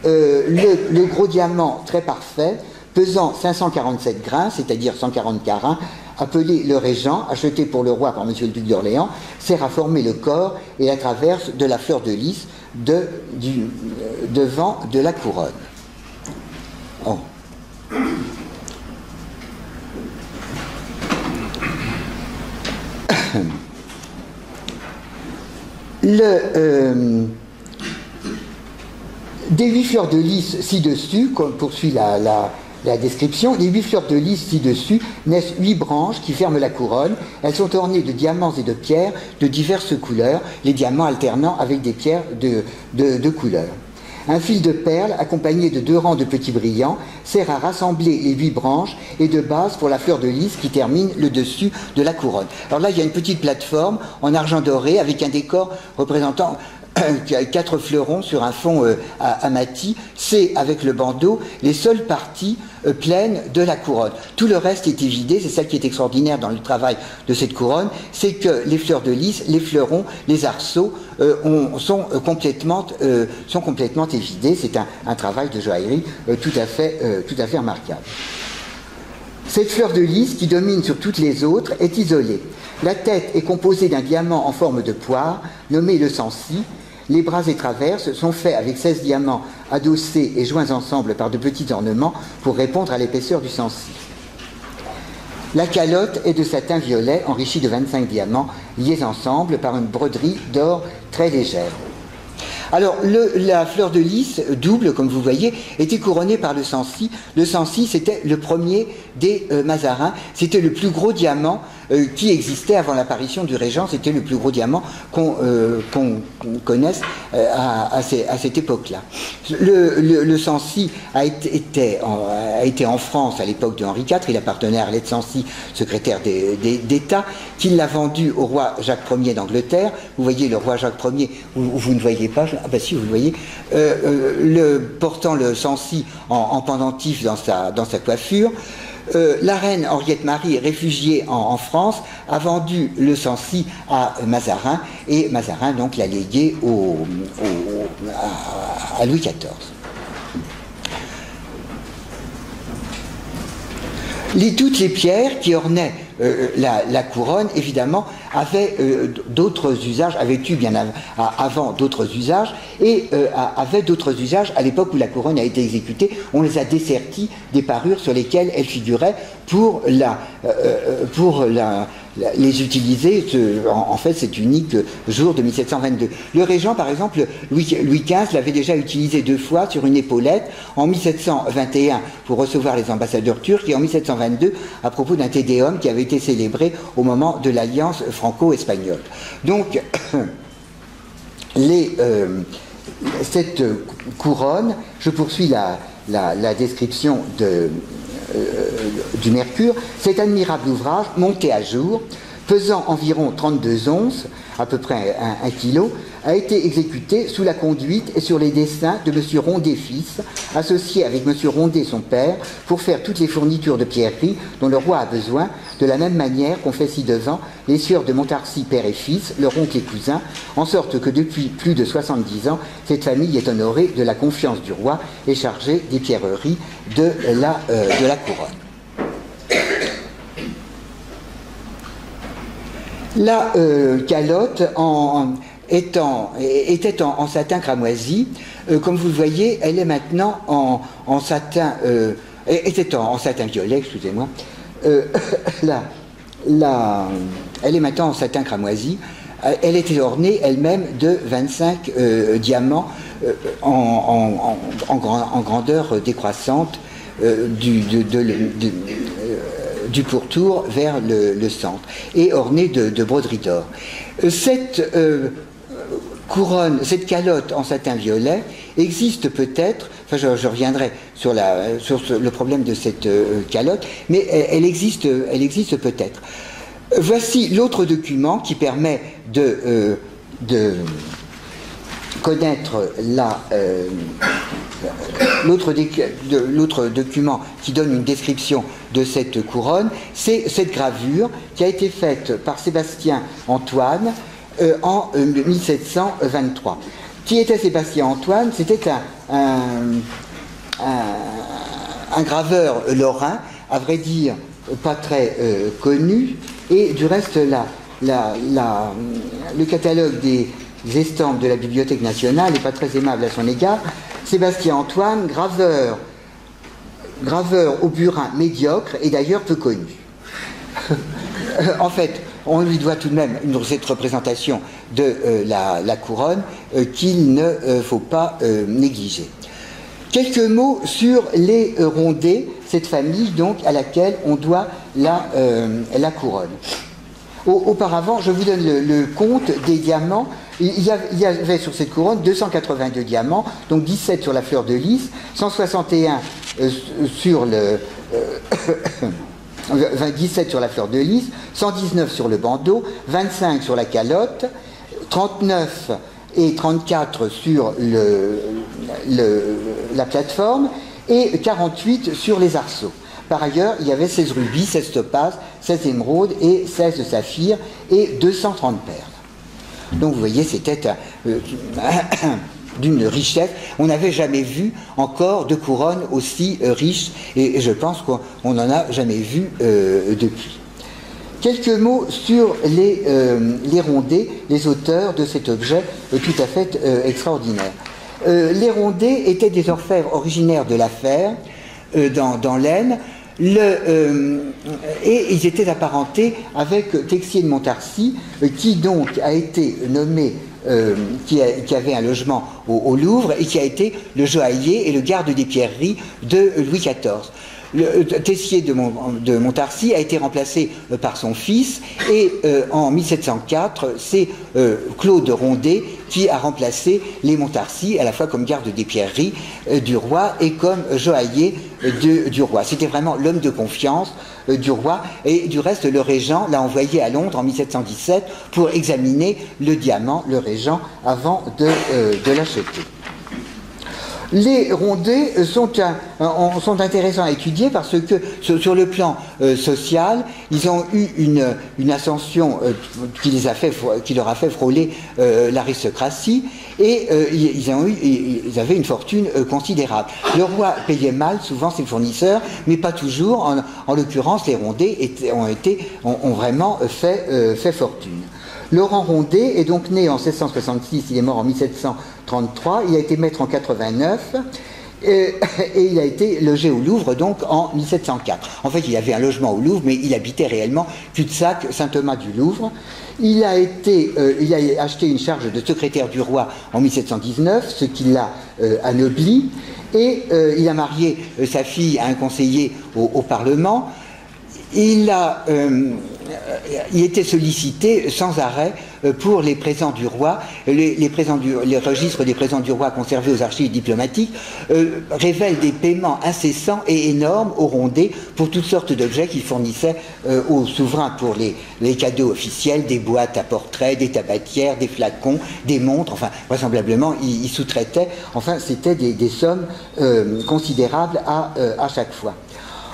Le gros diamant très parfait, pesant 547 grains, c'est-à-dire 140 carats, appelé le régent, acheté pour le roi par M. le duc d'Orléans, sert à former le corps et la traverse de la fleur de lys devant de la couronne. Oh. Des 8 fleurs de lys ci-dessus, comme poursuit la description, les 8 fleurs de lys ci-dessus naissent 8 branches qui ferment la couronne. Elles sont ornées de diamants et de pierres de diverses couleurs, les diamants alternant avec des pierres de couleur. Un fil de perles, accompagné de 2 rangs de petits brillants, sert à rassembler les 8 branches et de base pour la fleur de lys qui termine le dessus de la couronne. Alors là, il y a une petite plateforme en argent doré avec un décor représentant 4 fleurons sur un fond amati. C'est, avec le bandeau, les seules parties pleines de la couronne. Tout le reste est évidé. C'est ça qui est extraordinaire dans le travail de cette couronne, c'est que les fleurs de lys, les fleurons, les arceaux sont complètement évidés. C'est un travail de joaillerie tout à fait remarquable. Cette fleur de lys, qui domine sur toutes les autres, est isolée. La tête est composée d'un diamant en forme de poire, nommé le sancy. Les bras et traverses sont faits avec 16 diamants adossés et joints ensemble par de petits ornements pour répondre à l'épaisseur du sancy. La calotte est de satin violet enrichi de 25 diamants liés ensemble par une broderie d'or très légère. Alors, la fleur de lys, double, comme vous voyez, était couronnée par le sancy. Le sancy, c'était le premier des Mazarins. C'était le plus gros diamant qui existait avant l'apparition du régent. C'était le plus gros diamant qu'on connaisse à cette époque-là. Le sancy a été en France à l'époque de Henri IV. Il appartenait à Arlette Sancy, secrétaire d'État, qui l'a vendu au roi Jacques Ier d'Angleterre. Vous voyez le roi Jacques Ier, vous ne voyez pas, ah ben si, vous le voyez, portant le sancy en pendentif dans sa coiffure. La reine Henriette Marie, réfugiée en France, a vendu le sancy à Mazarin, et Mazarin donc l'a légué à Louis XIV. Toutes les pierres qui ornaient la couronne, évidemment, avaient d'autres usages, avaient eu bien avant d'autres usages, et avaient d'autres usages à l'époque où la couronne a été exécutée. On les a dessertis des parures sur lesquelles elle figurait pour les utiliser, en fait, cet unique jour de 1722. Le régent, par exemple, Louis XV l'avait déjà utilisé 2 fois sur une épaulette, en 1721 pour recevoir les ambassadeurs turcs, et en 1722 à propos d'un tédéum qui avait été célébré au moment de l'alliance franco-espagnole. Donc, cette couronne, je poursuis la description du mercure, cet admirable ouvrage monté à jour, pesant environ 32 onces, à peu près 1 kilo, a été exécuté sous la conduite et sur les dessins de M. Rondet fils, associé avec M. Rondet son père, pour faire toutes les fournitures de pierreries dont le roi a besoin, de la même manière qu'on fait ci-devant les sieurs de Montarcy père et fils, leur oncle et cousin, en sorte que depuis plus de 70 ans, cette famille est honorée de la confiance du roi et chargée des pierreries de la couronne. La calotte était en satin cramoisi. Comme vous le voyez, elle est maintenant en satin, était en satin violet, excusez-moi. Elle est maintenant en satin cramoisi. Elle était ornée elle-même de 25 diamants en grandeur décroissante du pourtour vers le centre, et ornée de broderies d'or. Cette couronne, cette calotte en satin violet existe peut-être, enfin je reviendrai sur le problème de cette calotte, mais elle existe peut-être. Voici l'autre document qui permet de connaître l'autre document qui donne une description de cette couronne, c'est cette gravure qui a été faite par Sébastien Antoine en 1723. Qui était Sébastien Antoine? C'était un graveur lorrain, à vrai dire pas très connu, et du reste le catalogue des estampes de la Bibliothèque nationale n'est pas très aimable à son égard. Sébastien Antoine, graveur au burin médiocre et d'ailleurs peu connu. En fait, on lui doit tout de même cette représentation de la couronne qu'il ne faut pas négliger. Quelques mots sur les Rondet, cette famille donc à laquelle on doit la couronne. Auparavant, je vous donne le compte des diamants. Il y avait sur cette couronne 282 diamants, donc 17 sur la fleur de lys, 161 sur 17 sur la fleur de lys, 119 sur le bandeau, 25 sur la calotte, 39 et 34 sur la plateforme et 48 sur les arceaux. Par ailleurs, il y avait 16 rubis, 16 topazes, 16 émeraudes et 16 saphirs et 230 perles. Donc vous voyez, c'était d'une richesse. On n'avait jamais vu encore de couronne aussi riche et je pense qu'on n'en a jamais vu depuis. Quelques mots sur les rondés, les auteurs de cet objet tout à fait extraordinaire. Les rondés étaient des orfèvres originaires de la Fère, dans l'Aisne, et ils étaient apparentés avec Texier de Montarcy, qui donc a été nommé, qui avait un logement au Louvre et qui a été le joaillier et le garde des pierreries de Louis XIV. Le Tessier de Montarcy a été remplacé par son fils et en 1704, c'est Claude Rondet qui a remplacé les Montarcy à la fois comme garde des pierreries du roi et comme joaillier du roi. C'était vraiment l'homme de confiance du roi et du reste le régent l'a envoyé à Londres en 1717 pour examiner le diamant, le régent, avant de l'acheter. Les rondés sont intéressants à étudier parce que sur le plan social, ils ont eu une ascension qui leur a fait frôler l'aristocratie et ils avaient une fortune considérable. Le roi payait mal souvent ses fournisseurs, mais pas toujours. En l'occurrence, les rondés ont vraiment fait fortune. Laurent Rondet est donc né en 1666, il est mort en 1733, il a été maître en 89 et il a été logé au Louvre donc en 1704. En fait, il avait un logement au Louvre, mais il habitait réellement cul-de-sac Saint-Thomas-du-Louvre. Il a acheté une charge de secrétaire du roi en 1719, ce qui l'a anobli, et il a marié sa fille à un conseiller au Parlement. Il était sollicité sans arrêt pour les présents du roi. Les registres des présents du roi conservés aux archives diplomatiques révèlent des paiements incessants et énormes aux Rondés pour toutes sortes d'objets qu'il fournissait aux souverains pour les cadeaux officiels, des boîtes à portraits, des tabatières, des flacons, des montres, enfin vraisemblablement il sous-traitait, enfin c'était des sommes considérables à chaque fois.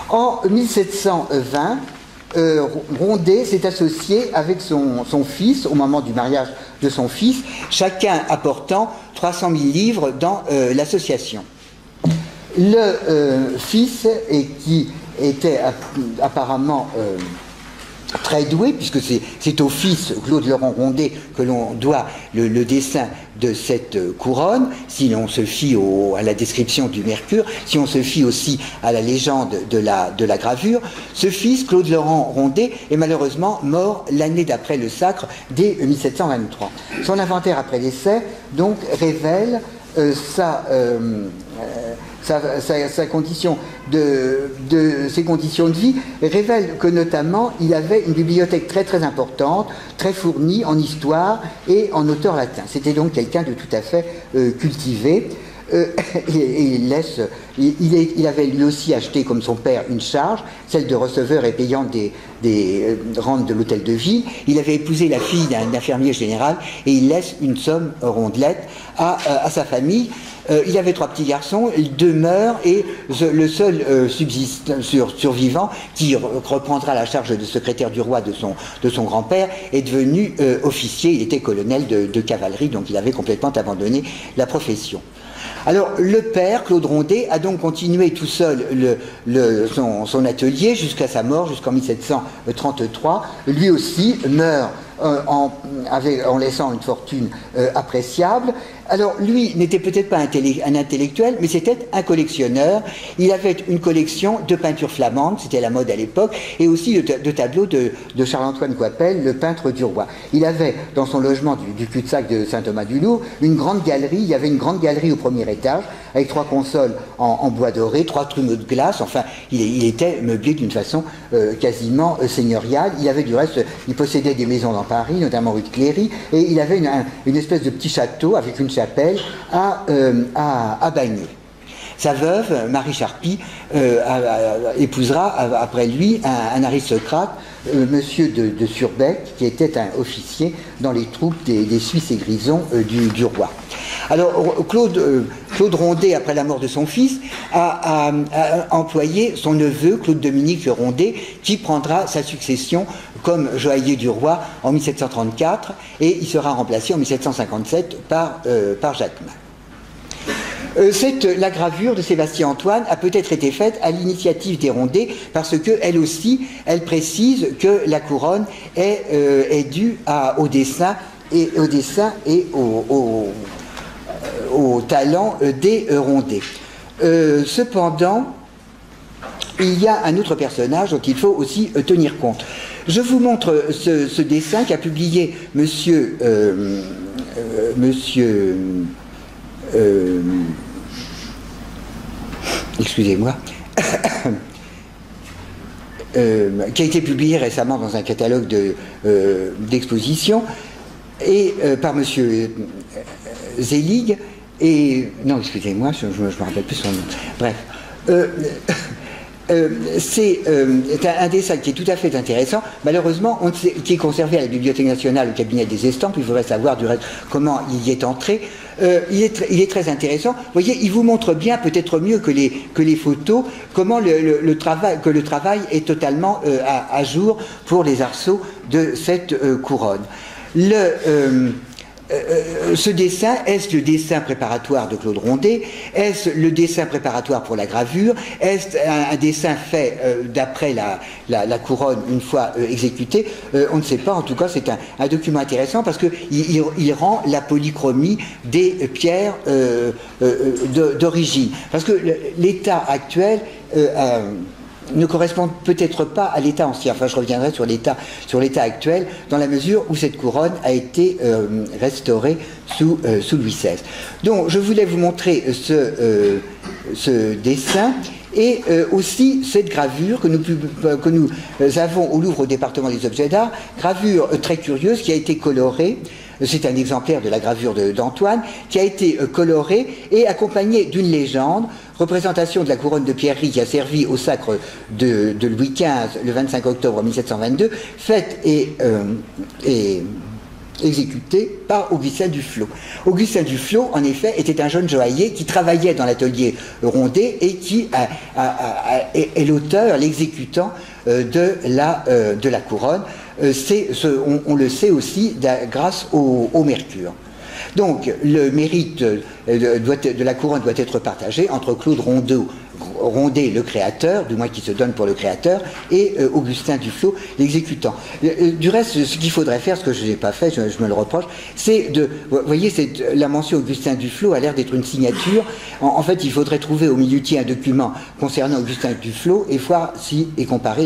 En 1720, Rondet s'est associé avec son fils au moment du mariage de son fils, chacun apportant 300 000 livres dans l'association. Le fils, qui était apparemment très doué, puisque c'est au fils Claude-Laurent Rondet que l'on doit le dessin de cette couronne, si l'on se fie à la description du mercure, si on se fie aussi à la légende de la gravure. Ce fils, Claude-Laurent Rondet, est malheureusement mort l'année d'après le sacre, dès 1723. Son inventaire après décès donc révèle ses conditions de vie, révèle que notamment il avait une bibliothèque très très importante, très fournie en histoire et en auteurs latins. C'était donc quelqu'un de tout à fait cultivé. Il avait lui aussi acheté, comme son père, une charge, celle de receveur et payant des rentes de l'hôtel de ville. Il avait épousé la fille d'un fermier général et il laisse une somme rondelette à sa famille. Il avait 3 petits garçons, il demeure et le seul survivant qui reprendra la charge de secrétaire du roi de son grand-père est devenu officier. Il était colonel de cavalerie, donc il avait complètement abandonné la profession. Alors le père, Claude Rondet, a donc continué tout seul son atelier jusqu'à sa mort, jusqu'en 1733. Lui aussi meurt en laissant une fortune appréciable. Alors lui n'était peut-être pas un intellectuel, mais c'était un collectionneur. Il avait une collection de peintures flamandes, c'était la mode à l'époque, et aussi de tableaux de Charles-Antoine Coipel, le peintre du roi. Il avait dans son logement du cul-de-sac de Saint-Thomas-du-Louvre une grande galerie. Il y avait une grande galerie au premier étage avec 3 consoles en bois doré, 3 trumeaux de glace. Enfin, il était meublé d'une façon quasiment seigneuriale. Il avait du reste, il possédait des maisons dans Paris, notamment rue de Cléry, et il avait une espèce de petit château avec une chapelle à Bagné. Sa veuve, Marie Charpie, épousera après lui un aristocrate, monsieur de Surbeck, qui était un officier dans les troupes des Suisses et Grisons du roi. Alors Claude Rondet, après la mort de son fils, a employé son neveu, Claude Dominique Rondet, qui prendra sa succession comme joaillier du roi en 1734, et il sera remplacé en 1757 par Jacquemin. La gravure de Sébastien Antoine a peut-être été faite à l'initiative des Rondet, parce qu'elle aussi, elle précise que la couronne est due au dessin et au talent des Rondet. Cependant, il y a un autre personnage dont il faut aussi tenir compte. Je vous montre ce dessin qu'a publié monsieur excusez-moi, qui a été publié récemment dans un catalogue d'exposition, et par monsieur Zelig, et non, excusez-moi, je me rappelle plus son nom. Bref. C'est un dessin qui est tout à fait intéressant. Malheureusement, qui est conservé à la Bibliothèque nationale, au cabinet des estampes. Il faudrait savoir du reste comment il y est entré. Il est très intéressant. Vous voyez, il vous montre bien, peut-être mieux que les photos, comment le travail est totalement à jour pour les arceaux de cette couronne. Ce dessin, est-ce le dessin préparatoire de Claude Rondet? Est-ce le dessin préparatoire pour la gravure? Est-ce un dessin fait d'après la couronne une fois exécutée? On ne sait pas. En tout cas, c'est un document intéressant parce qu'il rend la polychromie des pierres d'origine. Parce que l'état actuel ne correspond peut-être pas à l'état ancien. Enfin, je reviendrai sur l'état actuel, dans la mesure où cette couronne a été restaurée sous Louis XVI. Donc, je voulais vous montrer ce dessin et aussi cette gravure que nous avons au Louvre au département des objets d'art, gravure très curieuse qui a été colorée. C'est un exemplaire de la gravure d'Antoine qui a été colorée et accompagnée d'une légende, représentation de la couronne de pierrerie qui a servi au sacre de Louis XV le 25 octobre 1722, faite et exécutée par Augustin Duflot. Augustin Duflot, en effet, était un jeune joaillier qui travaillait dans l'atelier Rondet et qui est l'auteur, l'exécutant de la couronne. On le sait aussi grâce au mercure. Donc, le mérite de la couronne doit être partagé entre Claude Rondet, le créateur, du moins qui se donne pour le créateur, et Augustin Duflot, l'exécutant. Du reste, ce qu'il faudrait faire, ce que je n'ai pas fait, je me le reproche, c'est vous voyez, la mention Augustin Duflot a l'air d'être une signature. En fait, il faudrait trouver au milieu un document concernant Augustin Duflot et comparer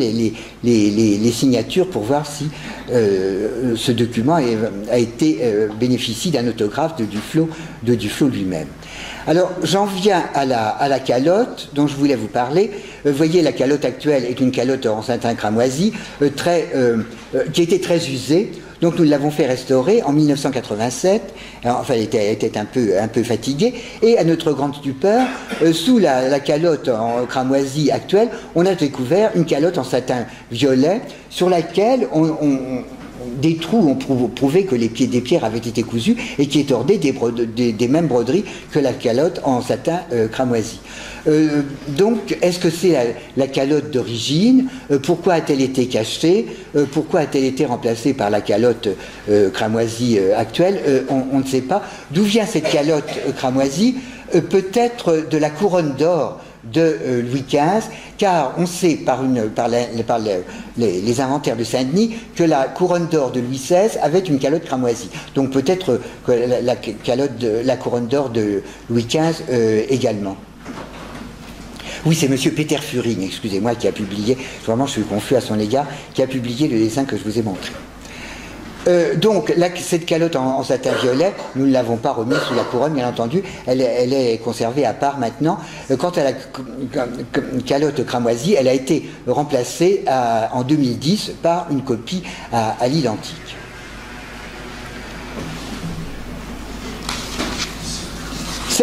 les signatures pour voir si ce document bénéficie d'un autographe de Duflot lui-même. Alors, j'en viens à la calotte dont je voulais vous parler. Vous voyez, la calotte actuelle est une calotte en satin cramoisi qui était très usée. Donc, nous l'avons fait restaurer en 1987. Alors, enfin, elle était un peu fatiguée. Et à notre grande stupeur, sous la calotte en cramoisi actuelle, on a découvert une calotte en satin violet sur laquelle des trous ont prouvé que les pieds des pierres avaient été cousus et qui est ordée des mêmes broderies que la calotte en satin cramoisi. Donc, est-ce que c'est la calotte d'origine? Pourquoi a-t-elle été cachetée? Pourquoi a-t-elle été remplacée par la calotte cramoisi actuelle? On ne sait pas. D'où vient cette calotte cramoisi? Peut-être de la couronne d'or de Louis XV, car on sait par les inventaires de Saint-Denis que la couronne d'or de Louis XVI avait une calotte cramoisie. Donc peut-être que la couronne d'or de Louis XV également. Oui, c'est monsieur Peter Furing, excusez-moi, qui a publié, vraiment je suis confus à son égard, qui a publié le dessin que je vous ai montré. Donc, cette calotte en satin violet, nous ne l'avons pas remise sous la couronne, bien entendu, elle est conservée à part maintenant. Quant à la calotte cramoisie, elle a été remplacée en 2010 par une copie à l'identique.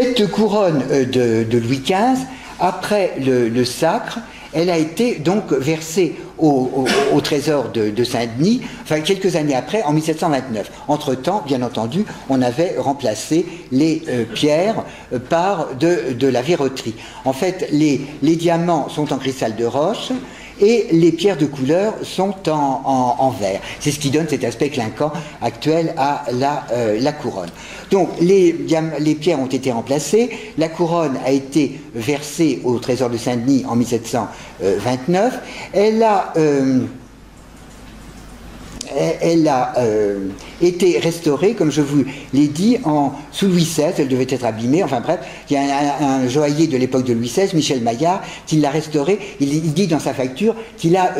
Cette couronne de Louis XV, après le sacre, elle a été donc versée au trésor de Saint-Denis, enfin quelques années après, en 1729. Entre-temps, bien entendu, on avait remplacé les pierres par de la verroterie. En fait, les diamants sont en cristal de roche, et les pierres de couleur sont en verre. C'est ce qui donne cet aspect clinquant actuel à la couronne. Donc les pierres ont été remplacées, la couronne a été versée au trésor de Saint-Denis en 1729, elle a été restaurée, comme je vous l'ai dit, sous Louis XVI, elle devait être abîmée, enfin bref, il y a un joaillier de l'époque de Louis XVI, Michel Maillard, qui l'a restaurée, il dit dans sa facture qu'il a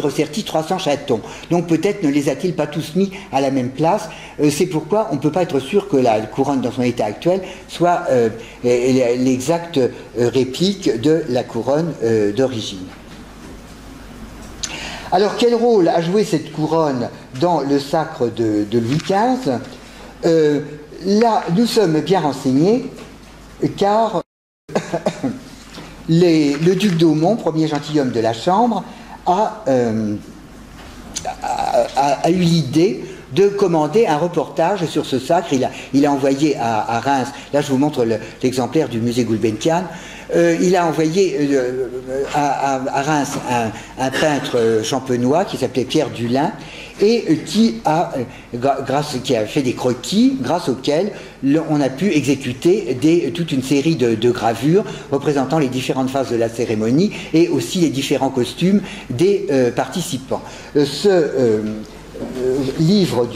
resserti 300 chatons, donc peut-être ne les a-t-il pas tous mis à la même place, c'est pourquoi on ne peut pas être sûr que la couronne dans son état actuel soit l'exacte réplique de la couronne d'origine. Alors, quel rôle a joué cette couronne dans le sacre de Louis XV? Là, nous sommes bien renseignés, car le duc d'Aumont, premier gentilhomme de la Chambre, a eu l'idée de commander un reportage sur ce sacre. Il a envoyé à Reims, là je vous montre l'exemplaire du musée Gulbenkian, il a envoyé à Reims un peintre champenois qui s'appelait Pierre Dulin, et qui a fait des croquis, grâce auxquels on a pu exécuter toute une série de gravures représentant les différentes phases de la cérémonie et aussi les différents costumes des participants. Ce livre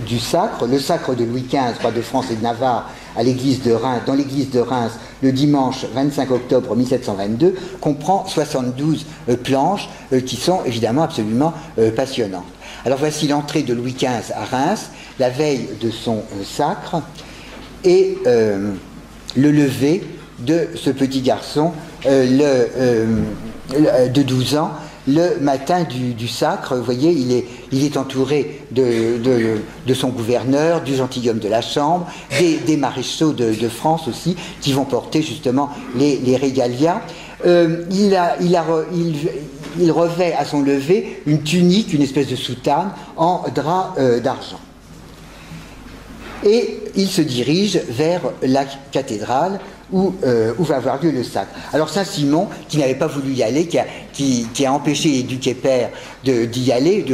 du sacre, le sacre de Louis XV, roi de France et de Navarre, à l'église de Reims, dans l'église de Reims, le dimanche 25 octobre 1722, comprend 72 planches qui sont évidemment absolument passionnantes. Alors voici l'entrée de Louis XV à Reims, la veille de son sacre, et le lever de ce petit garçon de 12 ans, le matin du sacre. Vous voyez, il est entouré de son gouverneur, du gentilhomme de la Chambre, des maréchaux de France aussi, qui vont porter justement les régalias. Il revêt à son lever une tunique, une espèce de soutane en drap d'argent. Et il se dirige vers la cathédrale où va avoir lieu le sacre. Alors Saint-Simon, qui n'avait pas voulu y aller, qui a empêché les ducs et pairs d'y aller,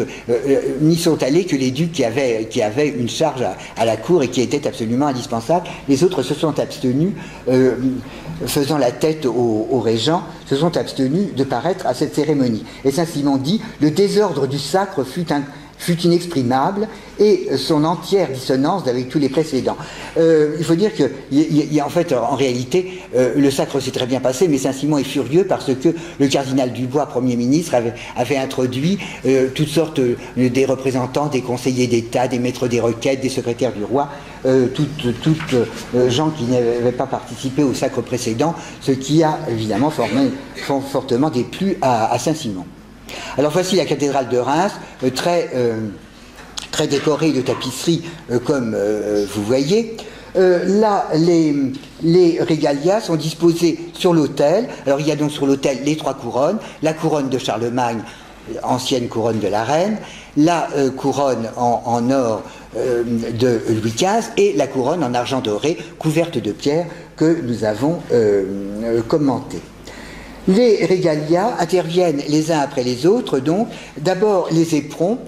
n'y sont allés que les ducs qui avaient une charge à la cour et qui étaient absolument indispensables. Les autres se sont abstenus, faisant la tête au régent, se sont abstenus de paraître à cette cérémonie. Et Saint-Simon dit « Le désordre du sacre fut inexprimable et son entière dissonance avec tous les précédents. » Il faut dire que, en fait, en réalité, le sacre s'est très bien passé, mais Saint-Simon est furieux parce que le cardinal Dubois, Premier ministre, avait introduit toutes sortes des représentants, des conseillers d'État, des maîtres des requêtes, des secrétaires du roi, toutes gens qui n'avaient pas participé au sacre précédent, ce qui a évidemment fortement déplu à Saint-Simon. Alors voici la cathédrale de Reims, très décorée de tapisseries, comme vous voyez. Là, les régalias sont disposés sur l'autel. Alors il y a donc sur l'autel les trois couronnes, la couronne de Charlemagne, ancienne couronne de la reine, la couronne en or de Louis XV et la couronne en argent doré, couverte de pierres, que nous avons commentée. Les régalias interviennent les uns après les autres, donc d'abord les éperons.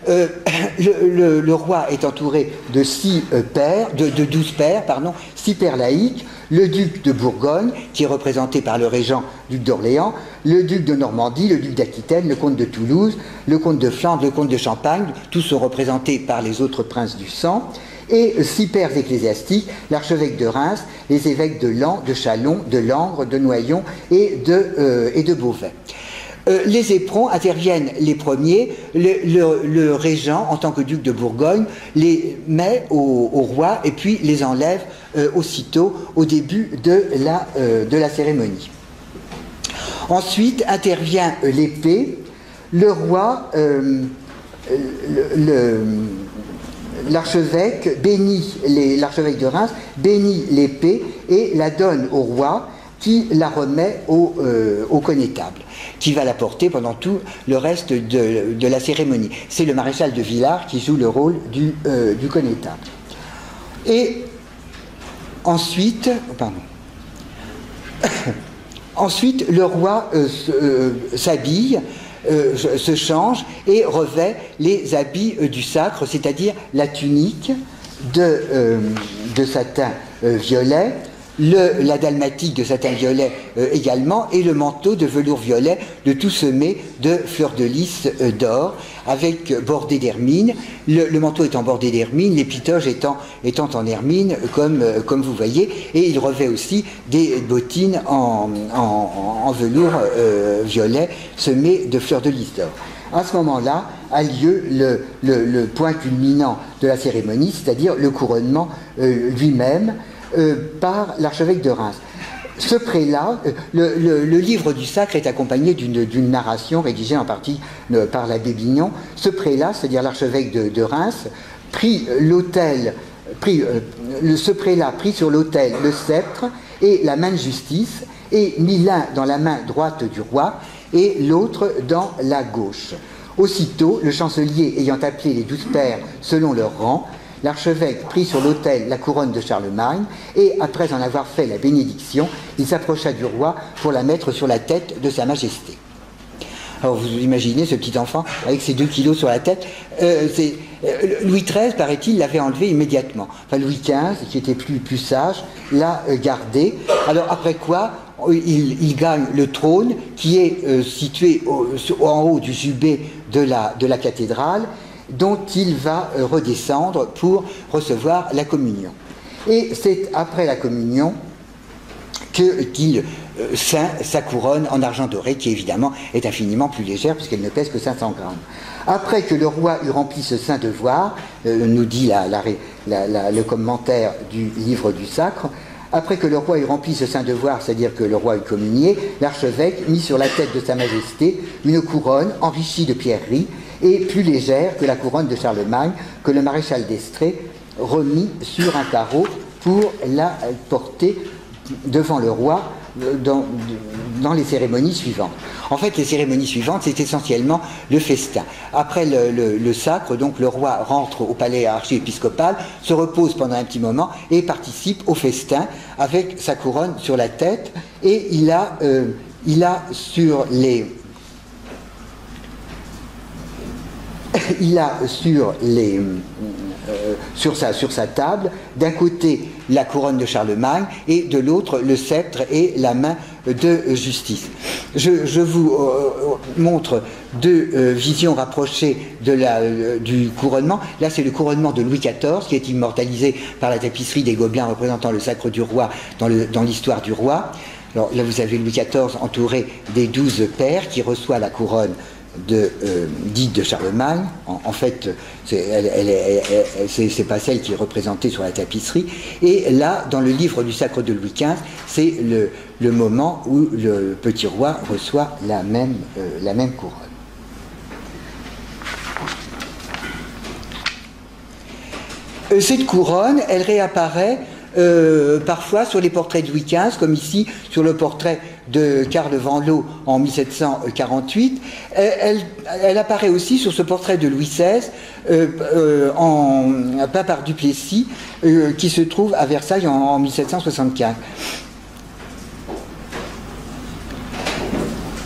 Le roi est entouré de 12 pairs, 6 pairs laïques, le duc de Bourgogne, qui est représenté par le régent duc d'Orléans, le duc de Normandie, le duc d'Aquitaine, le comte de Toulouse, le comte de Flandre, le comte de Champagne, tous sont représentés par les autres princes du sang, et 6 pairs ecclésiastiques, l'archevêque de Reims, les évêques de Laon, de Châlons, de Langres, de Noyon et de Beauvais. Les éperons interviennent les premiers, le régent, en tant que duc de Bourgogne, les met au roi et puis les enlève aussitôt au début de la cérémonie. Ensuite intervient l'épée, le roi l'archevêque de Reims bénit l'épée et la donne au roi, qui la remet au connétable, qui va la porter pendant tout le reste de la cérémonie. C'est le maréchal de Villars qui joue le rôle du connétable. Et ensuite, ensuite le roi s'habille, se change et revêt les habits du sacre, c'est-à-dire la tunique de satin violet, la dalmatique de satin violet également, et le manteau de velours violet, le tout semé de fleurs de lys d'or, avec bordé d'hermine. Le manteau étant bordé d'hermine, l'épitoge étant en hermine, comme vous voyez, et il revêt aussi des bottines en velours violet semé de fleurs de lys d'or. À ce moment-là a lieu le point culminant de la cérémonie, c'est-à-dire le couronnement lui-même, par l'archevêque de Reims. Ce prélat, le livre du sacre est accompagné d'une narration rédigée en partie par l'abbé Bignon. Ce prélat, c'est-à-dire l'archevêque de Reims, ce prélat prit sur l'autel le sceptre et la main de justice, et mit l'un dans la main droite du roi et l'autre dans la gauche. Aussitôt, le chancelier ayant appelé les 12 pairs selon leur rang, l'archevêque prit sur l'autel la couronne de Charlemagne et, après en avoir fait la bénédiction, il s'approcha du roi pour la mettre sur la tête de sa majesté. Alors vous imaginez ce petit enfant avec ses 2 kilos sur la tête. Louis XIII, paraît-il, l'avait enlevé immédiatement. Enfin, Louis XV, qui était plus sage, l'a gardé. Alors après quoi, il gagne le trône qui est situé en haut du jubé de la cathédrale, dont il va redescendre pour recevoir la communion. Et c'est après la communion qu'il ceint sa couronne en argent doré, qui évidemment est infiniment plus légère puisqu'elle ne pèse que 500 grammes. Après que le roi eut rempli ce saint devoir, nous dit le commentaire du livre du sacre, après que le roi eut rempli ce saint devoir, c'est-à-dire que le roi eut communié, l'archevêque mit sur la tête de sa majesté une couronne enrichie de pierreries et plus légère que la couronne de Charlemagne, que le maréchal d'Estrée remit sur un carreau pour la porter devant le roi dans les cérémonies suivantes. En fait, les cérémonies suivantes, c'est essentiellement le festin. Après le sacre, donc le roi rentre au palais archiépiscopal, se repose pendant un petit moment et participe au festin avec sa couronne sur la tête, et il a sur sa table, d'un côté la couronne de Charlemagne et de l'autre le sceptre et la main de justice. Je vous montre 2 visions rapprochées du couronnement. Là, c'est le couronnement de Louis XIV qui est immortalisé par la tapisserie des Gobelins représentant le sacre du roi dans l'histoire du roi. Alors là, vous avez Louis XIV entouré des 12 pairs qui reçoit la couronne dite de Charlemagne. En fait, c'est pas celle qui est représentée sur la tapisserie. Et là, dans le livre du sacre de Louis XV, c'est le moment où le petit roi reçoit la même couronne. Cette couronne, elle réapparaît parfois sur les portraits de Louis XV, comme ici sur le portrait de Karl Van Loo en 1748. Elle apparaît aussi sur ce portrait de Louis XVI peint par Duplessis, qui se trouve à Versailles en 1764.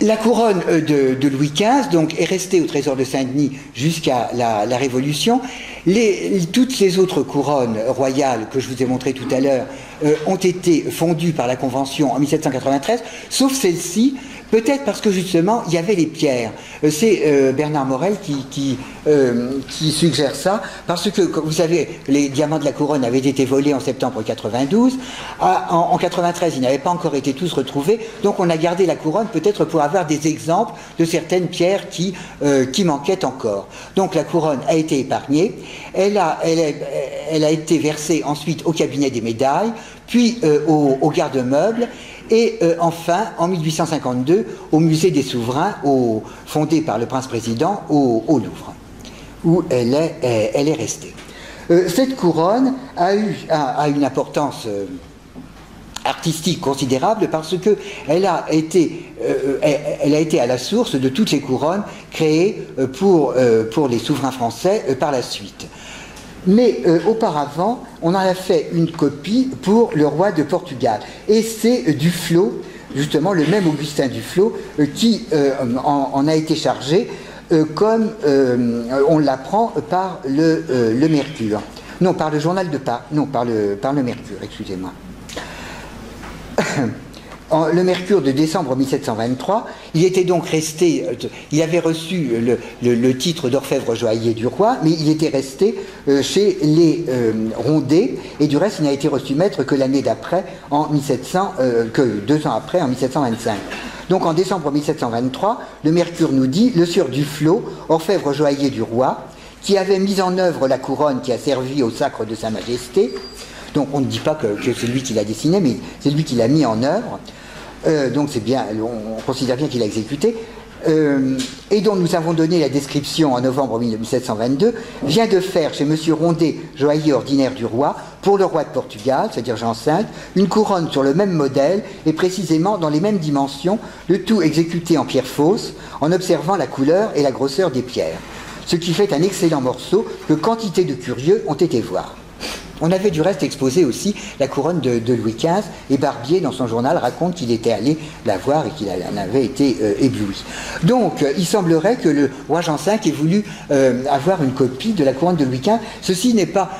La couronne de Louis XV donc, est restée au trésor de Saint-Denis jusqu'à la Révolution. Toutes ces autres couronnes royales que je vous ai montrées tout à l'heure ont été fondues par la Convention en 1793, sauf celle-ci, peut-être parce que justement il y avait les pierres. C'est Bernard Morel qui suggère ça, parce que, comme vous savez, les diamants de la couronne avaient été volés en septembre 92. En 93, ils n'avaient pas encore été tous retrouvés, donc on a gardé la couronne peut-être pour avoir des exemples de certaines pierres qui manquaient encore. Donc la couronne a été épargnée. Elle a été versée ensuite au cabinet des médailles, puis au garde-meubles, et enfin, en 1852, au musée des souverains, fondé par le prince-président au Louvre, où elle est restée. Cette couronne a une importance artistique considérable parce que elle a été à la source de toutes les couronnes créées pour les souverains français par la suite. Mais auparavant, on en a fait une copie pour le roi de Portugal. Et c'est Duflot, justement le même Augustin Duflot, qui en a été chargé, comme on l'apprend par le Mercure. Non, par le journal de Paris. Non, par le Mercure, excusez-moi. Le Mercure de décembre 1723, il était donc resté, il avait reçu le titre d'orfèvre joaillier du roi, mais il était resté chez les Rondet, et du reste il n'a été reçu maître que l'année d'après, que 2 ans après, en 1725. Donc en décembre 1723, le Mercure nous dit, le sieur Duflot, orfèvre joaillier du roi, qui avait mis en œuvre la couronne qui a servi au sacre de Sa Majesté. Donc on ne dit pas que c'est lui qui l'a dessiné, mais c'est lui qui l'a mis en œuvre. Donc c'est bien, on considère bien qu'il a exécuté, et dont nous avons donné la description en novembre 1722, vient de faire chez M. Rondet, joaillier ordinaire du roi, pour le roi de Portugal, c'est-à-dire Jean V, une couronne sur le même modèle et précisément dans les mêmes dimensions, le tout exécuté en pierre fausse, en observant la couleur et la grosseur des pierres. Ce qui fait un excellent morceau que quantité de curieux ont été voir. On avait du reste exposé aussi la couronne de Louis XV, et Barbier, dans son journal, raconte qu'il était allé la voir et qu'il en avait été ébloui. Donc, il semblerait que le roi Jean V ait voulu avoir une copie de la couronne de Louis XV. Ceci n'est pas...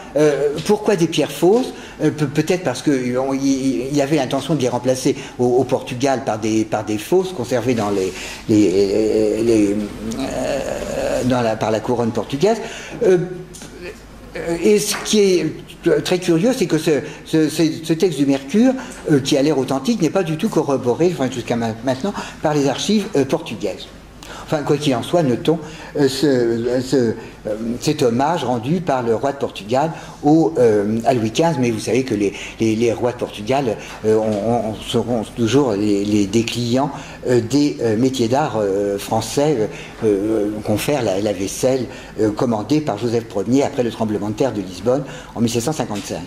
pourquoi des pierres fausses? Peut-être parce qu'il y avait l'intention de les remplacer au Portugal par des fausses conservées dans par la couronne portugaise. Et ce qui est très curieux, c'est que ce texte du Mercure, qui a l'air authentique, n'est pas du tout corroboré, enfin, jusqu'à maintenant, par les archives portugaises. Enfin, quoi qu'il en soit, notons cet hommage rendu par le roi de Portugal à Louis XV, mais vous savez que les rois de Portugal seront toujours des clients des métiers d'art français qu'ont fait la vaisselle commandée par Joseph Ier après le tremblement de terre de Lisbonne en 1755.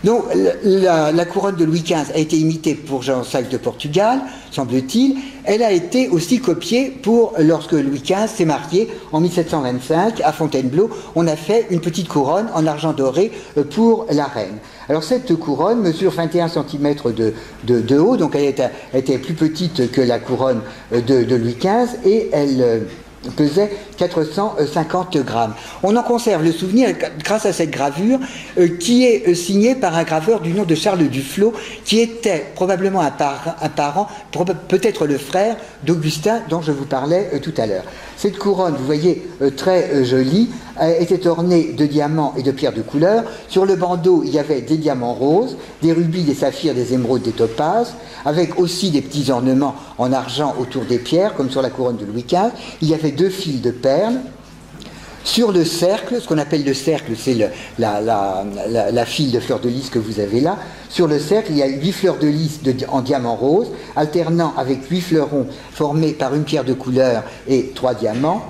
Donc la couronne de Louis XV a été imitée pour Jean V de Portugal, semble-t-il. Elle a été aussi copiée lorsque Louis XV s'est marié en 1725 à Fontainebleau. On a fait une petite couronne en argent doré pour la reine. Alors cette couronne mesure 21 cm de haut, donc elle était plus petite que la couronne de Louis XV, et elle pesait 450 grammes. On en conserve le souvenir grâce à cette gravure qui est signée par un graveur du nom de Charles Duflot, qui était probablement un parent, peut-être le frère d'Augustin dont je vous parlais tout à l'heure. Cette couronne, vous voyez, très jolie, était ornée de diamants et de pierres de couleur. Sur le bandeau, il y avait des diamants roses, des rubis, des saphirs, des émeraudes, des topazes, avec aussi des petits ornements en argent autour des pierres, comme sur la couronne de Louis XV. Il y avait 2 fils de perles. Sur le cercle, ce qu'on appelle le cercle, c'est la file de fleurs de lys que vous avez là. Sur le cercle, il y a 8 fleurs de lys en diamant rose, alternant avec 8 fleurons formés par une pierre de couleur et 3 diamants.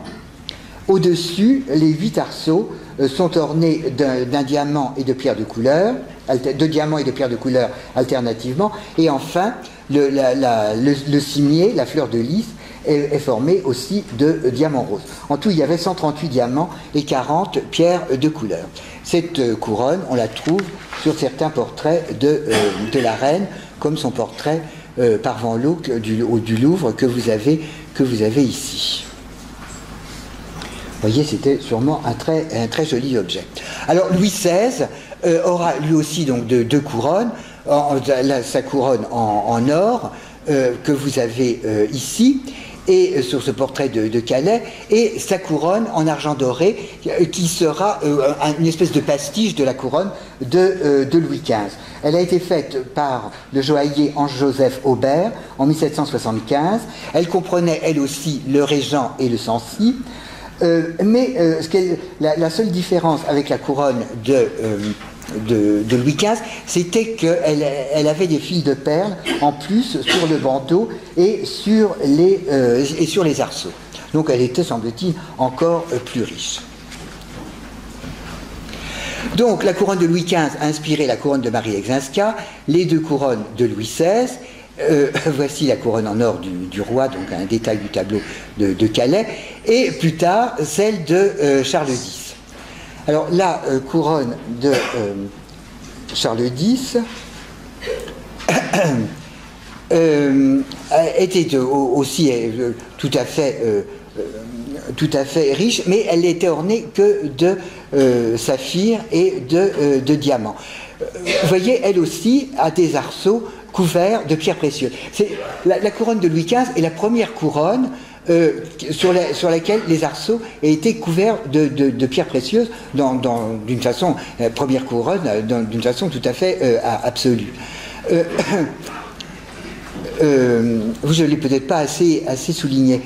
Au-dessus, les 8 arceaux sont ornés d'un diamant et de pierres de couleur, de diamants et de pierres de couleur alternativement. Et enfin, le cimier, la fleur de lys, est formé aussi de diamants roses. En tout, il y avait 138 diamants et 40 pierres de couleur. Cette couronne, on la trouve sur certains portraits de la reine, comme son portrait par Van Loo du Louvre que vous avez ici. Vous voyez, c'était sûrement un très joli objet. Alors, Louis XVI aura lui aussi donc 2 couronnes, sa couronne en or, que vous avez ici, et sur ce portrait de Calais, et sa couronne en argent doré, qui sera une espèce de pastiche de la couronne de Louis XV. Elle a été faite par le joaillier Ange-Joseph Aubert en 1775. Elle comprenait, elle aussi, le régent et le Sancy. Mais la seule différence avec la couronne de Louis XV, c'était qu'elle avait des fils de perles en plus sur le bandeau et sur les arceaux. Donc elle était, semble-t-il, encore plus riche. Donc la couronne de Louis XV a inspiré la couronne de Marie Egzinska, les deux couronnes de Louis XVI. Voici la couronne en or du roi, donc un détail du tableau de Calais, et plus tard celle de Charles X. Alors la couronne de Charles X était aussi tout à fait riche, mais elle n'était ornée que de saphir et de diamants. Vous voyez, elle aussi a des arceaux couverts de pierres précieuses. La couronne de Louis XV est la première couronne sur laquelle les arceaux aient été couverts de pierres précieuses d'une façon, première couronne, d'une façon tout à fait absolue. Je ne l'ai peut-être pas assez souligné.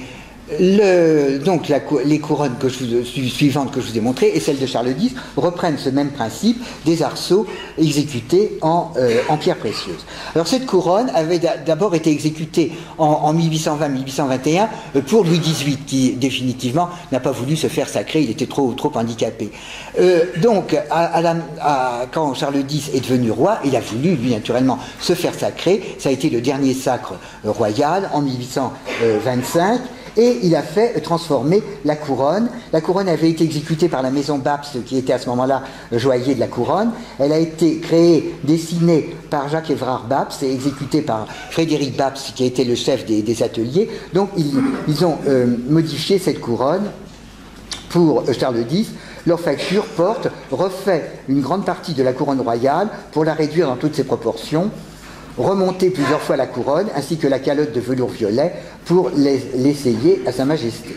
Donc les couronnes suivantes que je vous ai montrées et celles de Charles X reprennent ce même principe des arceaux exécutés en pierres précieuses. Alors cette couronne avait d'abord été exécutée en 1820-1821 pour Louis XVIII qui définitivement n'a pas voulu se faire sacrer, il était trop handicapé. Donc quand Charles X est devenu roi, il a voulu lui naturellement se faire sacrer, ça a été le dernier sacre royal en 1825. Et il a fait transformer la couronne. La couronne avait été exécutée par la maison Babst, qui était à ce moment-là joaillier de la couronne. Elle a été créée, dessinée par Jacques Évrard Babst et exécutée par Frédéric Babst, qui a été le chef des ateliers. Donc ils ont modifié cette couronne pour Charles X. Leur facture refait une grande partie de la couronne royale pour la réduire dans toutes ses proportions, remonter plusieurs fois la couronne ainsi que la calotte de velours violet pour l'essayer à Sa Majesté.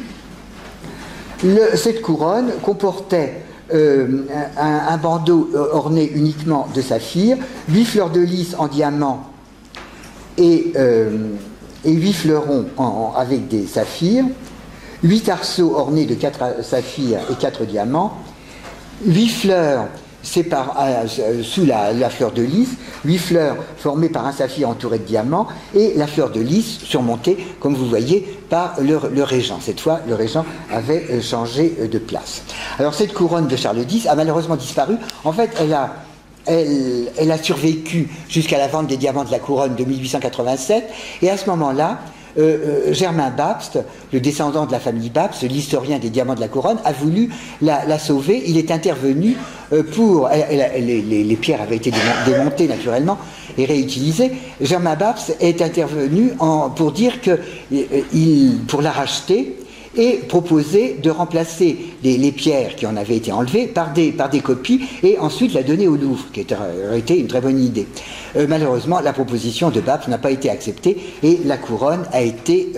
Cette couronne comportait un bandeau orné uniquement de saphir, 8 fleurs de lys en diamant et 8 fleurons avec des saphirs, 8 arceaux ornés de 4 saphirs et 4 diamants, 8 fleurs sous la fleur de lys, 8 fleurs formées par un saphir entouré de diamants et la fleur de lys surmontée, comme vous voyez, par le régent. Cette fois, le régent avait changé de place. Alors cette couronne de Charles X a malheureusement disparu. En fait, elle a survécu jusqu'à la vente des diamants de la couronne de 1887 et à ce moment-là, Germain Babst, le descendant de la famille Babst, l'historien des diamants de la couronne, a voulu la sauver. Il est intervenu les pierres avaient été démontées naturellement et réutilisées. Germain Babst est intervenu pour dire pour la racheter et proposer de remplacer les pierres qui en avaient été enlevées par des copies et ensuite la donner au Louvre, qui aurait été une très bonne idée. Malheureusement, la proposition de Babst n'a pas été acceptée et la couronne a été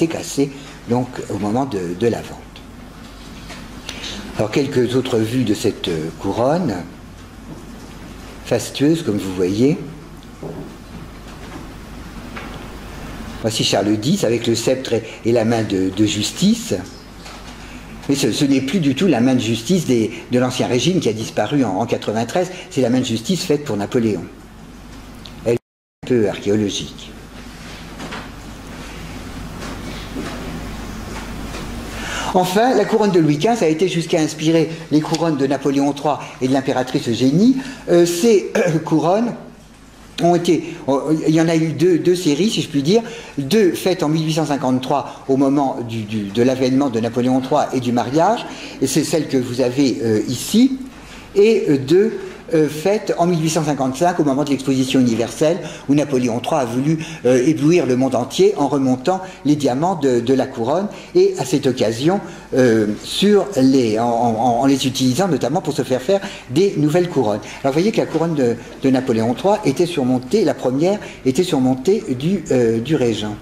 cassée donc, au moment de la vente. Alors, quelques autres vues de cette couronne, fastueuse, comme vous voyez. Voici Charles X avec le sceptre et la main de justice. Mais ce n'est plus du tout la main de justice de l'Ancien Régime qui a disparu en 93, c'est la main de justice faite pour Napoléon. Elle est un peu archéologique. Enfin, la couronne de Louis XV a été jusqu'à inspirer les couronnes de Napoléon III et de l'impératrice Eugénie. Ces couronnes il y en a eu deux séries, si je puis dire, 2 faites en 1853 au moment de l'avènement de Napoléon III et du mariage, et c'est celle que vous avez ici, et 2 faites en 1855 au moment de l'exposition universelle où Napoléon III a voulu éblouir le monde entier en remontant les diamants de la couronne et à cette occasion en les utilisant notamment pour se faire des nouvelles couronnes. Alors vous voyez que la couronne de Napoléon III était surmontée, la première était surmontée du régent.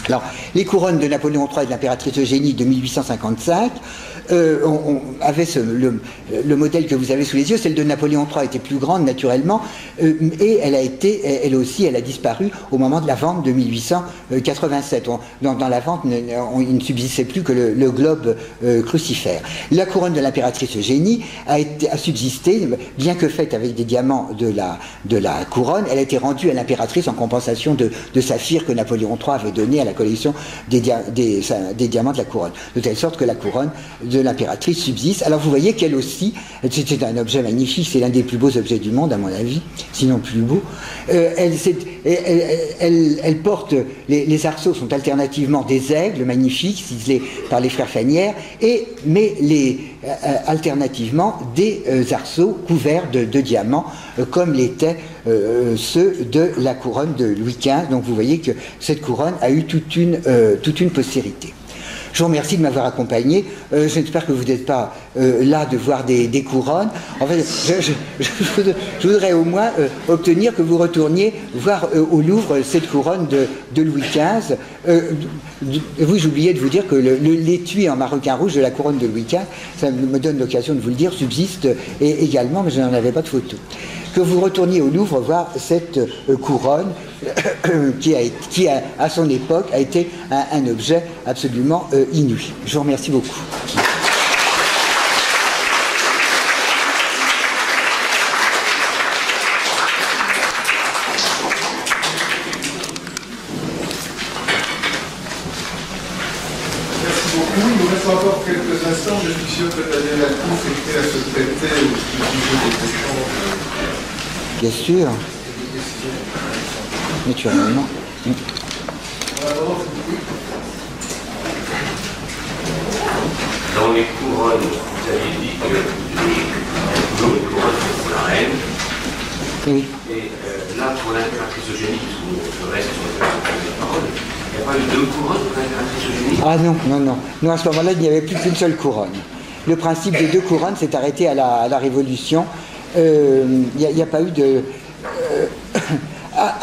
Alors, les couronnes de Napoléon III et de l'impératrice Eugénie de 1855 avait le modèle que vous avez sous les yeux. Celle de Napoléon III était plus grande naturellement et elle a disparu au moment de la vente de 1887. Dans la vente, il ne subsistait plus que le globe crucifère. La couronne de l'impératrice Eugénie a subsisté, bien que faite avec des diamants de la couronne. Elle a été rendue à l'impératrice en compensation de saphir que Napoléon III avait donné à la collection des diamants de la couronne. De telle sorte que la couronne de de l'impératrice subsiste. Alors vous voyez qu'elle aussi, c'était un objet magnifique, c'est l'un des plus beaux objets du monde à mon avis, sinon plus beau. Elle porte, les arceaux sont alternativement des aigles magnifiques, ciselés par les frères Fanière, mais alternativement des arceaux couverts de diamants, comme l'étaient ceux de la couronne de Louis XV. Donc vous voyez que cette couronne a eu toute une postérité. Je vous remercie de m'avoir accompagné. J'espère que vous n'êtes pas là de voir des couronnes. En fait, je voudrais au moins obtenir que vous retourniez voir au Louvre cette couronne de Louis XV. Oui, j'oubliais de vous dire que l'étui en maroquin rouge de la couronne de Louis XV, ça me donne l'occasion de vous le dire, subsiste également, mais je n'en avais pas de photo. Que vous retourniez au Louvre voir cette couronne qui à son époque a été un objet absolument inouï. Je vous remercie beaucoup. Merci beaucoup. Il nous reste encore quelques instants. Je suis sûr que Daniel Lacouf est prêt à se prêter au sujet des questions. Bien sûr. Naturellement. Dans les couronnes, vous avez dit que les couronnes pour la reine. Oui. Et là, pour l'impératrice Eugénie, parce que le reste sont des paroles, il n'y a pas eu deux couronnes pour l'impératrice Eugénie? Ah non. Non, à ce moment-là, il n'y avait plus qu'une seule couronne. Le principe des deux couronnes s'est arrêté à la Révolution. Il n'y a pas eu de...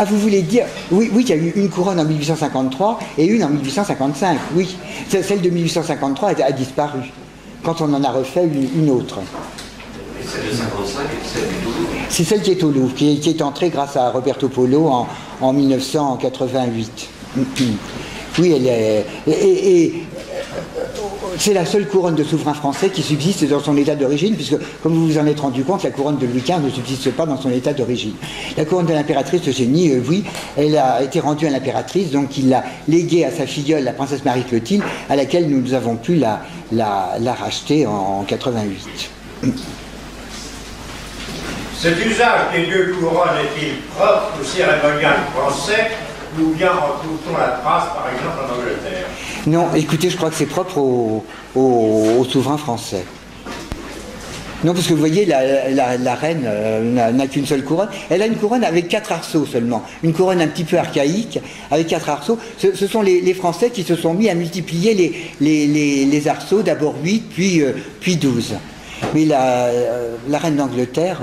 vous voulez dire... Oui, il y a eu une couronne en 1853 et une en 1855, oui. Celle de 1853 a disparu, quand on en a refait une autre. Et celle de 55 et celle du Louvre? C'est celle qui est au Louvre, qui est entrée grâce à Roberto Polo en 1988. Oui, elle est... c'est la seule couronne de souverain français qui subsiste dans son état d'origine, puisque, comme vous vous en êtes rendu compte, la couronne de Louis XV ne subsiste pas dans son état d'origine. La couronne de l'impératrice Eugénie, oui, elle a été rendue à l'impératrice, donc il l'a léguée à sa filleule, la princesse Marie-Clotilde, à laquelle nous avons pu la racheter en 88. Cet usage des deux couronnes est-il propre au cérémonial français ou bien retrouve-t-on la trace, par exemple, en Angleterre? Non, écoutez, je crois que c'est propre au souverain français. Non, parce que vous voyez, la reine n'a qu'une seule couronne. Elle a une couronne avec 4 arceaux seulement. Une couronne un petit peu archaïque, avec 4 arceaux. Ce sont les Français qui se sont mis à multiplier les arceaux, d'abord 8, puis 12. Mais la reine d'Angleterre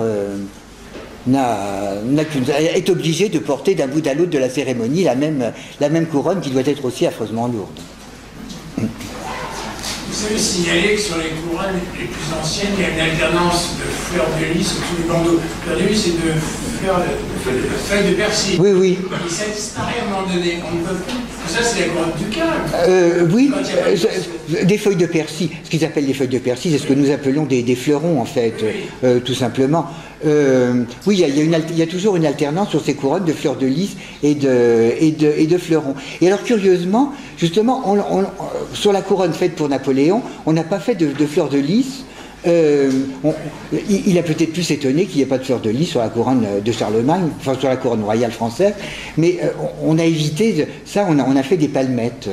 est obligée de porter d'un bout à l'autre de la cérémonie la même couronne qui doit être aussi affreusement lourde. Vous avez signalé que sur les couronnes les plus anciennes, il y a une alternance de fleurs de lys au-dessus du bandeau. Fleurs de lys, c'est de feuilles de persil. Oui. Et ça disparaît à un moment donné. On ne peut plus. Ça, c'est la couronne du calme. Oui, des feuilles de persil. Ce qu'ils appellent des feuilles de persil, c'est ce que nous appelons des fleurons, en fait, tout simplement. Oui, il y a toujours une alternance sur ces couronnes de fleurs de lys et de fleurons. Et alors, curieusement, justement, sur la couronne faite pour Napoléon, on n'a pas fait de fleurs de lys. Il a peut-être pu s'étonner qu'il n'y ait pas de fleurs de lys sur la couronne de Charlemagne, enfin sur la couronne royale française, mais on a évité ça, on a fait des palmettes.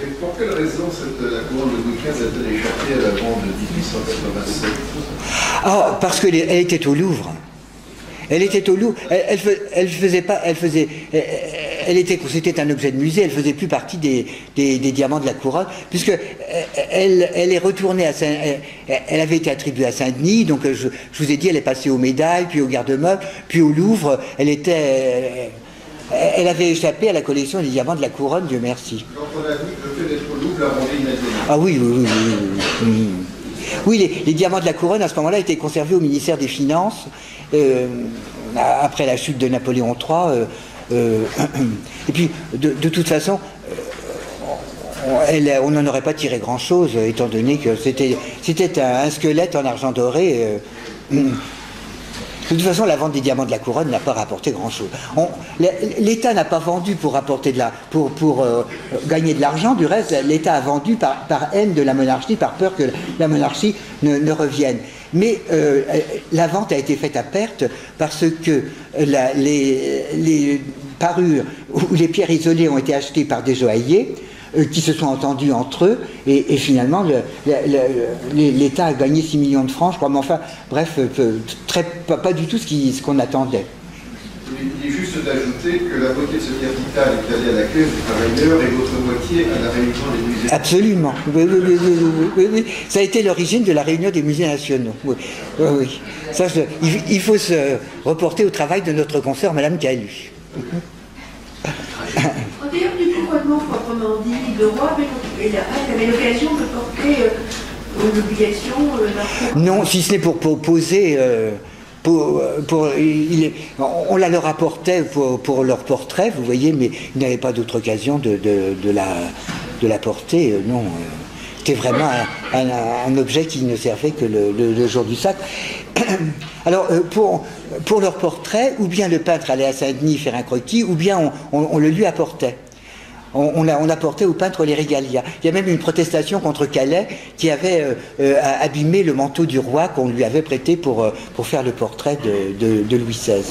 Et pour quelle raison la couronne de Louis XV a-t-elle échappé à la vente de 1887? Ah, parce qu'elle était au Louvre. Elle était au Louvre. C'était un objet de musée. Elle faisait plus partie des diamants de la couronne, puisque elle est retournée elle avait été attribuée à Saint-Denis. Donc je vous ai dit, elle est passée aux médailles, puis au garde-meuble, puis au Louvre. Elle avait échappé à la collection des diamants de la couronne, Dieu merci. Donc on a dit que le fait d'être au Louvre l'a rendue inatteignable. Ah oui. Oui, les diamants de la couronne, à ce moment-là, étaient conservés au ministère des Finances, après la chute de Napoléon III. Et puis, de toute façon, on n'en aurait pas tiré grand-chose, étant donné que c'était un squelette en argent doré. De toute façon, la vente des diamants de la couronne n'a pas rapporté grand-chose. L'État n'a pas vendu pour rapporter pour gagner de l'argent. Du reste, l'État a vendu par haine de la monarchie, par peur que la monarchie ne revienne. Mais la vente a été faite à perte parce que les parures ou les pierres isolées ont été achetées par des joailliers qui se sont entendus entre eux, et finalement l'État a gagné 6 millions de francs, je crois, mais enfin, bref, pas du tout ce qu'on attendait. Il est juste d'ajouter que la moitié de ce capital est allé à la caisse des travailleurs et l'autre moitié à la réunion des musées. Absolument, oui. Ça a été l'origine de la réunion des musées nationaux. Oui. Ça, il faut se reporter au travail de notre consoeur, Madame Calu. En dehors du couronnement proprement dit, le roi avait l'occasion de porter l'obligation non, si ce n'est pour poser. On la leur apportait pour leur portrait, vous voyez, mais ils n'avaient pas d'autre occasion de la porter, non. C'était vraiment un objet qui ne servait que le jour du sacre. Alors, pour leur portrait, ou bien le peintre allait à Saint-Denis faire un croquis, ou bien on le lui apportait. On apportait au peintre les régalias. Il y a même une protestation contre Calais qui avait abîmé le manteau du roi qu'on lui avait prêté pour faire le portrait de Louis XVI.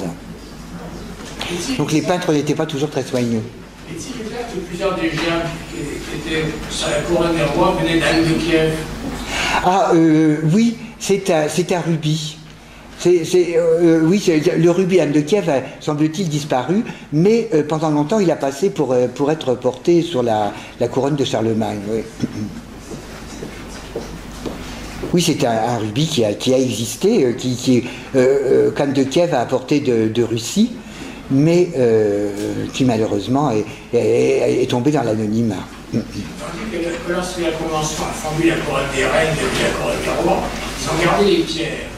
Donc les peintres n'étaient pas toujours très soigneux. Est-il exact que plusieurs des gemmes qui étaient sur la couronne des rois venaient d'Anne de Kiev? Ah oui, c'est un rubis. Oui, le rubis Anne de Kiev a, semble-t-il, disparu, mais pendant longtemps il a passé pour être porté sur la couronne de Charlemagne. Oui, oui, c'est un rubis qui a existé, qu'Anne de Kiev a apporté de Russie, mais qui malheureusement est tombé dans l'anonymat. Tandis que lorsque la Convention a fondu la couronne des reines depuis la couronne des rois, ils ont gardé les pierres.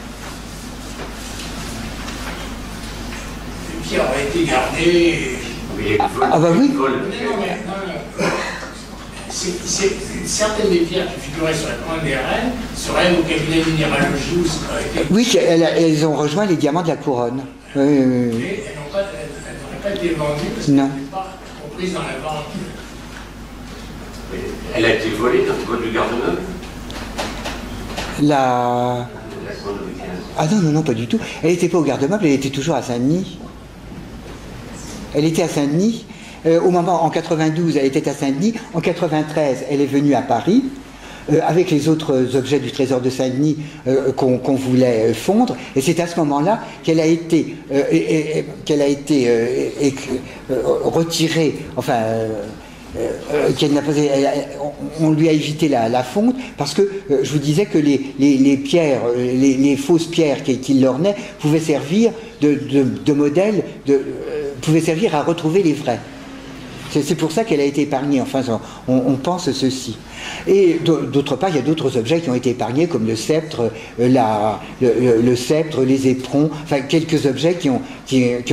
Qui aurait été gardé. Ah bah oui. Non. Certaines des pierres qui figuraient sur la couronne des reines seraient au cabinet de minéralogie où ça aurait été. Oui, elles ont rejoint les diamants de la couronne. Oui. Mais elles n'auraient pas été vendues parce qu'elles n'étaient pas comprises dans la vente. Elle a été volée dans le code du garde-meuble. Ah non, pas du tout. Elle n'était pas au garde-meuble, elle était toujours à Saint-Denis. Elle était à Saint-Denis. Au moment, en 92, elle était à Saint-Denis. En 93, elle est venue à Paris avec les autres objets du trésor de Saint-Denis qu'on voulait fondre. Et c'est à ce moment-là qu'elle a été, retirée, enfin... on lui a évité la fonte parce que je vous disais que les pierres, les fausses pierres qui l'ornaient pouvaient servir de modèle, pouvaient servir à retrouver les vrais. C'est pour ça qu'elle a été épargnée, enfin on pense ceci. Et d'autre part, il y a d'autres objets qui ont été épargnés comme le sceptre, le sceptre, les éperons, enfin quelques objets qui ont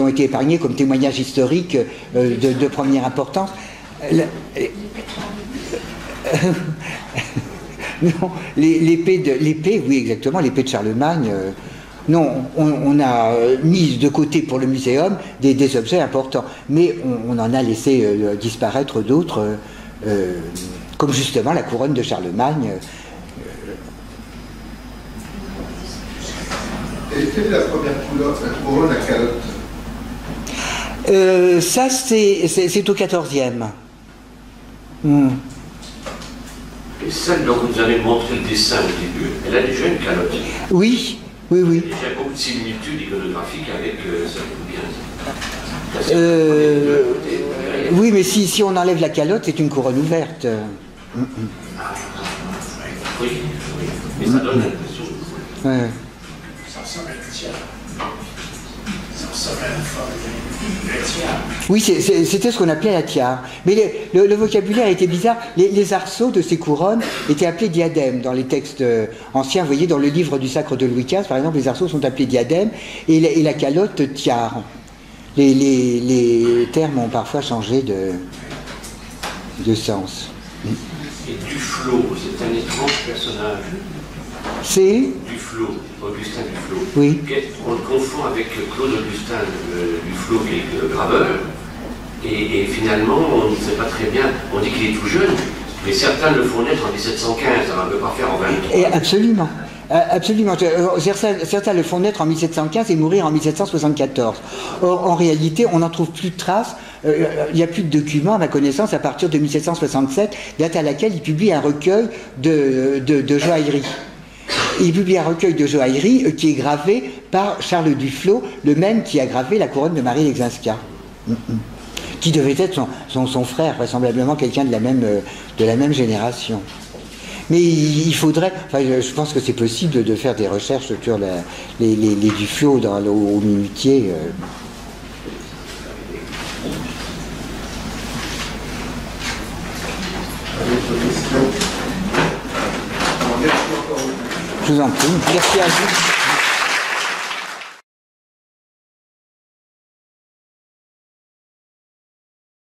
été épargnés comme témoignages historiques de première importance. Non, l'épée, oui exactement, l'épée de Charlemagne. Non, on a mis de côté pour le muséum des objets importants, mais on en a laissé disparaître d'autres, comme justement la couronne de Charlemagne. Et quelle est la première couronne à calotte? Ça, c'est au 14e. Et celle dont vous nous avez montré le dessin au début, elle a déjà une calotte. Oui. Il y a beaucoup de similitudes iconographiques avec celle de oui, mais si on enlève la calotte, c'est une couronne ouverte. Oui, mais ça donne l'impression. Ouais. Ça ressemble à une tiare. Ça ressemble à la forme de la tiare. Oui, c'était ce qu'on appelait la tiare. Mais le vocabulaire était bizarre. Les arceaux de ces couronnes étaient appelés diadèmes dans les textes anciens. Vous voyez, dans le livre du Sacre de Louis XV, par exemple, les arceaux sont appelés diadèmes et la calotte tiare. Les termes ont parfois changé de sens. Et Duflo, c'est un étrange personnage. C'est Duflot, Augustin Duflot. Oui. On le confond avec Claude Augustin Duflot, qui est graveur. Et finalement, on ne sait pas très bien. On dit qu'il est tout jeune, mais certains le font naître en 1715, alors on ne peut pas faire en 23. Et absolument. Absolument. Certains le font naître en 1715 et mourir en 1774. Or, en réalité, on n'en trouve plus de traces. Il n'y a plus de documents, à ma connaissance, à partir de 1767, date à laquelle il publie un recueil de joaillerie. Il publie un recueil de joaillerie qui est gravé par Charles Duflot, le même qui a gravé la couronne de Marie Lexinska. Qui devait être son frère, vraisemblablement quelqu'un de la même génération. Mais il faudrait, enfin, je pense que c'est possible de faire des recherches sur les Duflot au minutier. Je vous en prie, merci à vous.